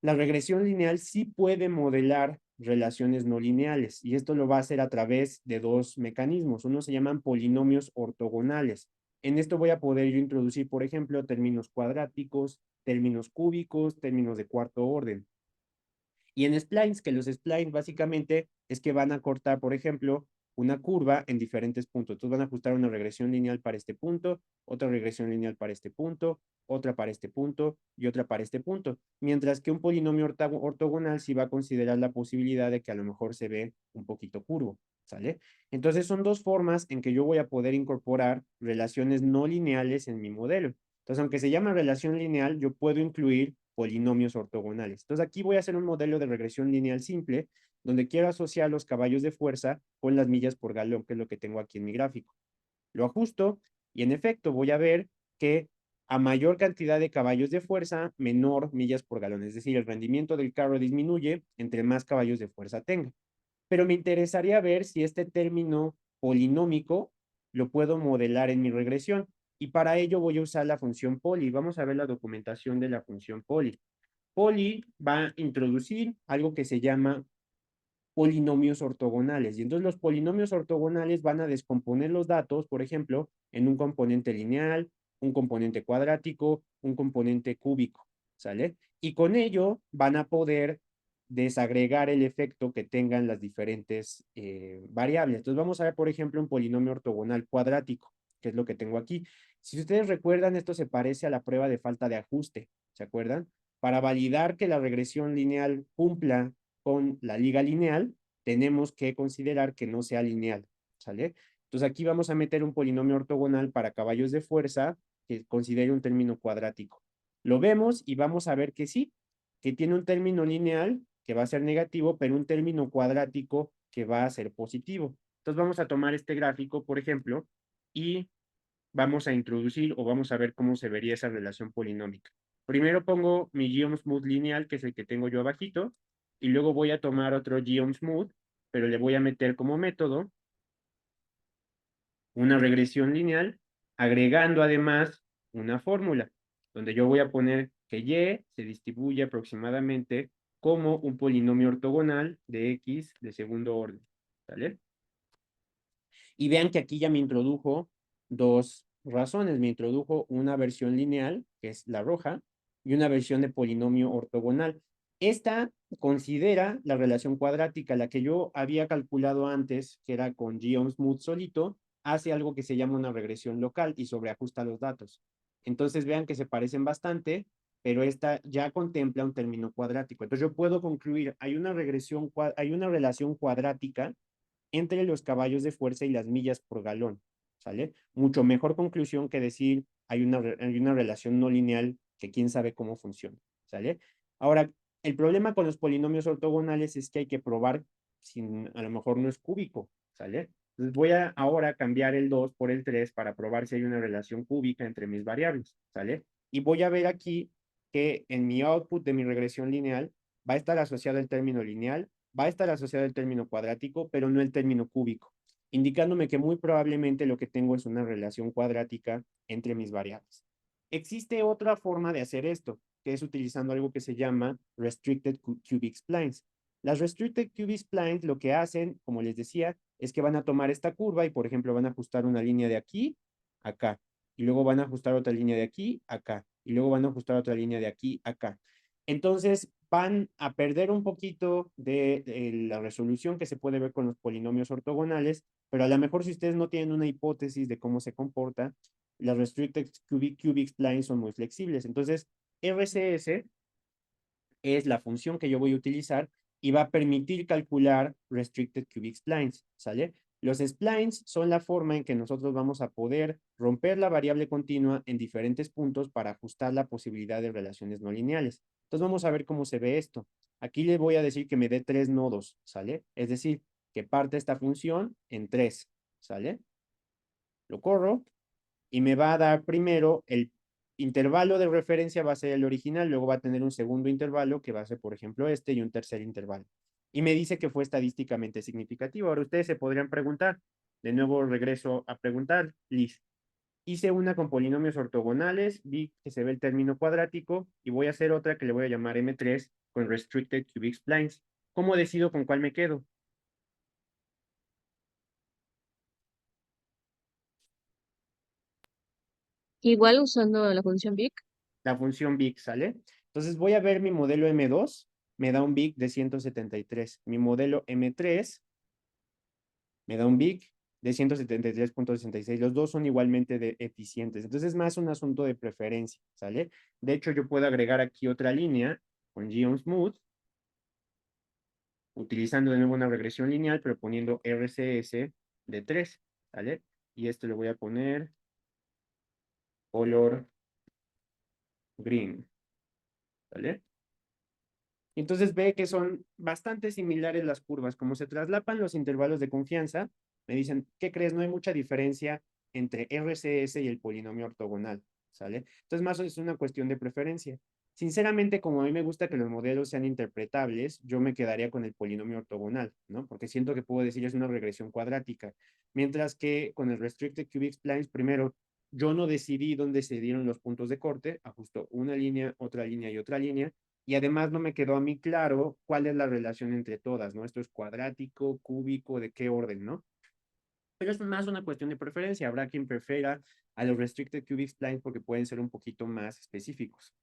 la regresión lineal sí puede modelar relaciones no lineales y esto lo va a hacer a través de dos mecanismos. Uno se llaman polinomios ortogonales. En esto voy a poder yo introducir, por ejemplo, términos cuadráticos, términos cúbicos, términos de cuarto orden. Y en splines, que los splines básicamente es que van a cortar, por ejemplo, una curva en diferentes puntos. Entonces van a ajustar una regresión lineal para este punto, otra regresión lineal para este punto, otra para este punto y otra para este punto. Mientras que un polinomio ortogonal sí va a considerar la posibilidad de que a lo mejor se ve un poquito curvo, ¿sale? Entonces son dos formas en que yo voy a poder incorporar relaciones no lineales en mi modelo. Entonces, aunque se llama relación lineal, yo puedo incluir polinomios ortogonales. Entonces, aquí voy a hacer un modelo de regresión lineal simple, donde quiero asociar los caballos de fuerza con las millas por galón, que es lo que tengo aquí en mi gráfico. Lo ajusto y en efecto voy a ver que a mayor cantidad de caballos de fuerza, menor millas por galón. Es decir, el rendimiento del carro disminuye entre más caballos de fuerza tenga. Pero me interesaría ver si este término polinómico lo puedo modelar en mi regresión. Y para ello voy a usar la función poly. Vamos a ver la documentación de la función poly. Poly va a introducir algo que se llama polinomios ortogonales. Y entonces los polinomios ortogonales van a descomponer los datos, por ejemplo, en un componente lineal, un componente cuadrático, un componente cúbico, ¿sale? Y con ello van a poder desagregar el efecto que tengan las diferentes variables. Entonces vamos a ver, por ejemplo, un polinomio ortogonal cuadrático, que es lo que tengo aquí. Si ustedes recuerdan, esto se parece a la prueba de falta de ajuste, ¿se acuerdan? Para validar que la regresión lineal cumpla con la liga lineal, tenemos que considerar que no sea lineal, ¿sale? Entonces aquí vamos a meter un polinomio ortogonal para caballos de fuerza que considere un término cuadrático. Lo vemos y vamos a ver que sí, que tiene un término lineal que va a ser negativo, pero un término cuadrático que va a ser positivo. Entonces vamos a tomar este gráfico, por ejemplo, y vamos a introducir o vamos a ver cómo se vería esa relación polinómica. Primero pongo mi Geomsmooth lineal, que es el que tengo yo abajito, y luego voy a tomar otro Geomsmooth, pero le voy a meter como método una regresión lineal, agregando además una fórmula, donde yo voy a poner que Y se distribuye aproximadamente como un polinomio ortogonal de X de segundo orden, ¿vale? Y vean que aquí ya me introdujo dos razones. Me introdujo una versión lineal, que es la roja, y una versión de polinomio ortogonal. Esta considera la relación cuadrática, la que yo había calculado antes, que era con Geomsmooth solito, hace algo que se llama una regresión local y sobreajusta los datos. Entonces vean que se parecen bastante, pero esta ya contempla un término cuadrático. Entonces yo puedo concluir, hay una regresión, hay una relación cuadrática entre los caballos de fuerza y las millas por galón, ¿sale? Mucho mejor conclusión que decir hay una relación no lineal que quién sabe cómo funciona, ¿sale? Ahora, el problema con los polinomios ortogonales es que hay que probar si a lo mejor no es cúbico, ¿sale? Entonces voy a ahora cambiar el 2 por el 3 para probar si hay una relación cúbica entre mis variables, ¿sale? Y voy a ver aquí que en mi output de mi regresión lineal va a estar asociado el término lineal, va a estar asociado el término cuadrático, pero no el término cúbico, indicándome que muy probablemente lo que tengo es una relación cuadrática entre mis variables. Existe otra forma de hacer esto, que es utilizando algo que se llama Restricted Cubic Splines. Las Restricted Cubic Splines lo que hacen, como les decía, es que van a tomar esta curva y, por ejemplo, van a ajustar una línea de aquí a acá, y luego van a ajustar otra línea de aquí a acá, y luego van a ajustar otra línea de aquí a acá. Entonces van a perder un poquito de la resolución que se puede ver con los polinomios ortogonales, pero a lo mejor si ustedes no tienen una hipótesis de cómo se comporta, las Restricted Cubic Splines son muy flexibles. Entonces, RCS es la función que yo voy a utilizar y va a permitir calcular restricted cubic splines, ¿sale? Los splines son la forma en que nosotros vamos a poder romper la variable continua en diferentes puntos para ajustar la posibilidad de relaciones no lineales. Entonces vamos a ver cómo se ve esto. Aquí le voy a decir que me dé 3 nodos, ¿sale? Es decir, que parte esta función en 3, ¿sale? Lo corro y me va a dar primero el intervalo de referencia va a ser el original, luego va a tener un segundo intervalo que va a ser, por ejemplo, este y un tercer intervalo. Y me dice que fue estadísticamente significativo. Ahora ustedes se podrían preguntar, de nuevo regreso a preguntar, Liz. Hice una con polinomios ortogonales, vi que se ve el término cuadrático y voy a hacer otra que le voy a llamar M3 con Restricted Cubic Splines. ¿Cómo decido con cuál me quedo? Igual usando la función big. La función big, ¿sale? Entonces voy a ver mi modelo M2, me da un big de 173. Mi modelo M3 me da un big de 173.66. Los dos son igualmente eficientes. Entonces es más un asunto de preferencia, ¿sale? De hecho, yo puedo agregar aquí otra línea con GeoSmooth, utilizando de nuevo una regresión lineal, pero poniendo RCS de 3, ¿sale? Y esto le voy a poner color green, ¿sale? Entonces ve que son bastante similares las curvas. Como se traslapan los intervalos de confianza, me dicen, ¿qué crees? No hay mucha diferencia entre RCS y el polinomio ortogonal, ¿sale? Entonces más es una cuestión de preferencia. Sinceramente, como a mí me gusta que los modelos sean interpretables, yo me quedaría con el polinomio ortogonal, ¿no? Porque siento que puedo decir es una regresión cuadrática. Mientras que con el Restricted Cubic Splines, primero, yo no decidí dónde se dieron los puntos de corte, ajusto una línea y otra línea, y además no me quedó a mí claro cuál es la relación entre todas, ¿no? Esto es cuadrático, cúbico, de qué orden, ¿no? Pero es más una cuestión de preferencia. Habrá quien prefiera a los Restricted Cubic Splines porque pueden ser un poquito más específicos.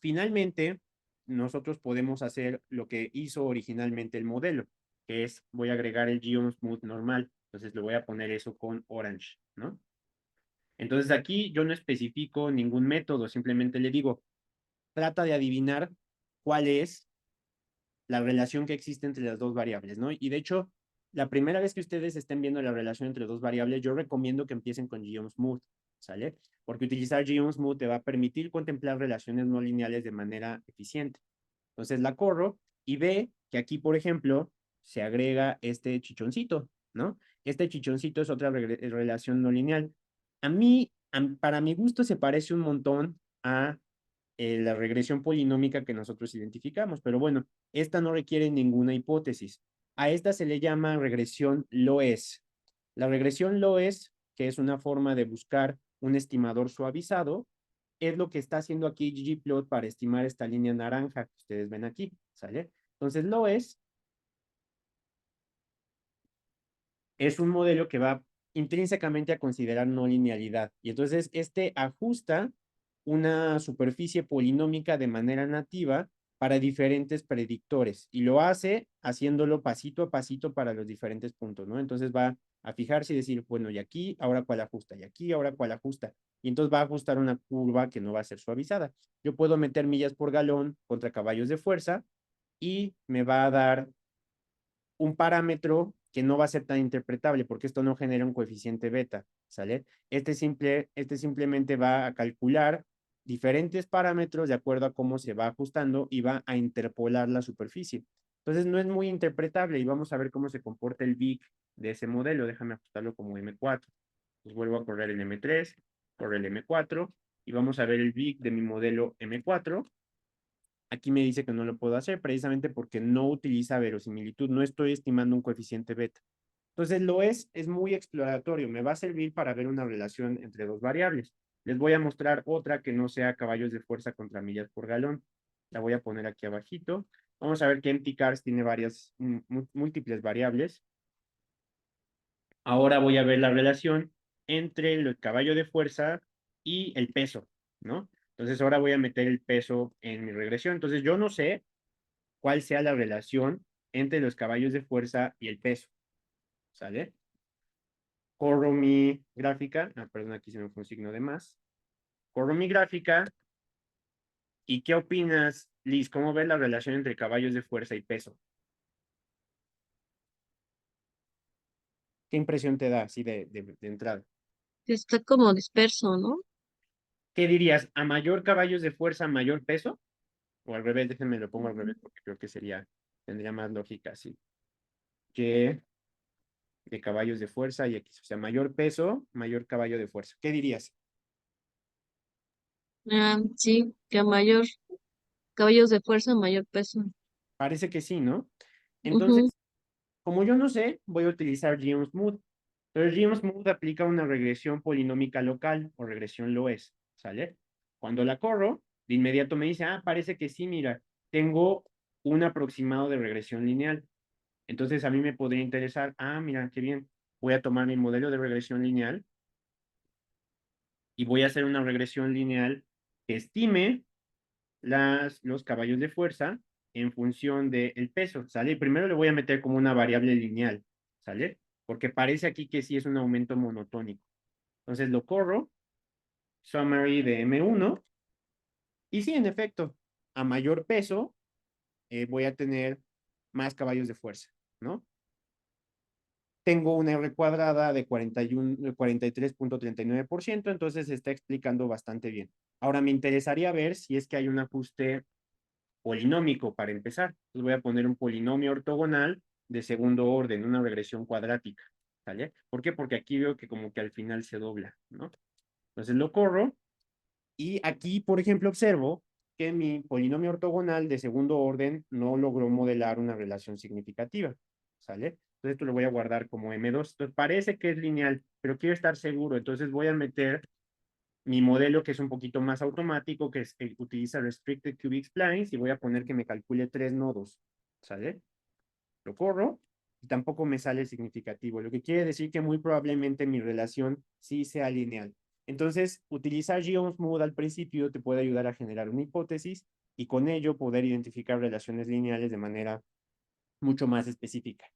Finalmente, nosotros podemos hacer lo que hizo originalmente el modelo, que es, voy a agregar el GeoSmooth normal. Entonces le voy a poner eso con orange, ¿no? Entonces aquí yo no especifico ningún método, simplemente le digo, trata de adivinar cuál es la relación que existe entre las dos variables, ¿no? Y de hecho, la primera vez que ustedes estén viendo la relación entre dos variables, yo recomiendo que empiecen con GeoSmooth, ¿sale? Porque utilizar GeoSmooth te va a permitir contemplar relaciones no lineales de manera eficiente. Entonces la corro y ve que aquí, por ejemplo, se agrega este chichoncito, ¿no? Este chichoncito es otra relación no lineal. Para mi gusto, se parece un montón a la regresión polinómica que nosotros identificamos, pero bueno, esta no requiere ninguna hipótesis. A esta se le llama regresión Loess. La regresión Loess, que es una forma de buscar un estimador suavizado, es lo que está haciendo aquí ggplot para estimar esta línea naranja que ustedes ven aquí, ¿sale? Entonces, Loess es un modelo que va intrínsecamente a considerar no linealidad. Y entonces este ajusta una superficie polinómica de manera nativa para diferentes predictores y lo hace haciéndolo pasito a pasito para los diferentes puntos, ¿no? Entonces va a fijarse y decir, bueno, y aquí, ahora cuál ajusta, y aquí, ahora cuál ajusta. Y entonces va a ajustar una curva que no va a ser suavizada. Yo puedo meter millas por galón contra caballos de fuerza y me va a dar un parámetro que no va a ser tan interpretable porque esto no genera un coeficiente beta, ¿sale? Este simplemente va a calcular diferentes parámetros de acuerdo a cómo se va ajustando y va a interpolar la superficie. Entonces no es muy interpretable y vamos a ver cómo se comporta el BIC de ese modelo. Déjame ajustarlo como M4. Pues vuelvo a correr el M3, corre el M4 y vamos a ver el BIC de mi modelo M4. Aquí me dice que no lo puedo hacer precisamente porque no utiliza verosimilitud, no estoy estimando un coeficiente beta. Entonces es muy exploratorio, me va a servir para ver una relación entre dos variables. Les voy a mostrar otra que no sea caballos de fuerza contra millas por galón. La voy a poner aquí abajito. Vamos a ver que empty cars tiene varias, múltiples variables. Ahora voy a ver la relación entre el caballo de fuerza y el peso, ¿no? Entonces ahora voy a meter el peso en mi regresión. Entonces yo no sé cuál sea la relación entre los caballos de fuerza y el peso, ¿sale? Corro mi gráfica, perdón, aquí se me fue un signo de más. Corro mi gráfica ¿Y qué opinas, Liz? ¿Cómo ves la relación entre caballos de fuerza y peso? ¿Qué impresión te da así de entrada? Está como disperso, ¿no? ¿Qué dirías? ¿A mayor caballos de fuerza, mayor peso? O al revés, déjenme lo pongo al revés porque creo que tendría más lógica así. Que de caballos de fuerza y X. O sea, mayor peso, mayor caballo de fuerza. ¿Qué dirías? Ah, sí, que a mayor caballos de fuerza, mayor peso. Parece que sí, ¿no? Ujú. Entonces, como yo no sé, voy a utilizar GeoSmooth. Pero GeoSmooth aplica una regresión polinómica local o regresión Loess, ¿sale? Cuando la corro, de inmediato me dice, ah, parece que sí, mira, tengo un aproximado de regresión lineal. Entonces a mí me podría interesar, ah, mira, qué bien, voy a tomar mi modelo de regresión lineal y voy a hacer una regresión lineal que estime los caballos de fuerza en función del peso, ¿sale? Primero le voy a meter como una variable lineal, ¿sale? Porque parece aquí que sí es un aumento monotónico. Entonces lo corro, summary de M1, y sí, en efecto, a mayor peso voy a tener más caballos de fuerza, ¿no? Tengo una R cuadrada de 43.39%, entonces se está explicando bastante bien. Ahora me interesaría ver si es que hay un ajuste polinómico para empezar. Entonces voy a poner un polinomio ortogonal de segundo orden, una regresión cuadrática, ¿sale? ¿Por qué? Porque aquí veo que como que al final se dobla, ¿no? Entonces lo corro y aquí, por ejemplo, observo que mi polinomio ortogonal de segundo orden no logró modelar una relación significativa, ¿sale? Entonces esto lo voy a guardar como M2. Entonces parece que es lineal, pero quiero estar seguro. Entonces voy a meter mi modelo que es un poquito más automático, que utiliza Restricted Cubic Splines, y voy a poner que me calcule 3 nodos, ¿sale? Lo corro y tampoco me sale significativo, lo que quiere decir que muy probablemente mi relación sí sea lineal. Entonces, utilizar GeoSmooth al principio te puede ayudar a generar una hipótesis y con ello poder identificar relaciones lineales de manera mucho más específica.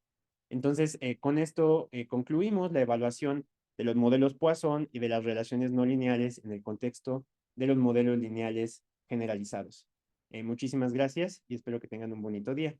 Entonces, con esto concluimos la evaluación de los modelos Poisson y de las relaciones no lineales en el contexto de los modelos lineales generalizados. Muchísimas gracias y espero que tengan un bonito día.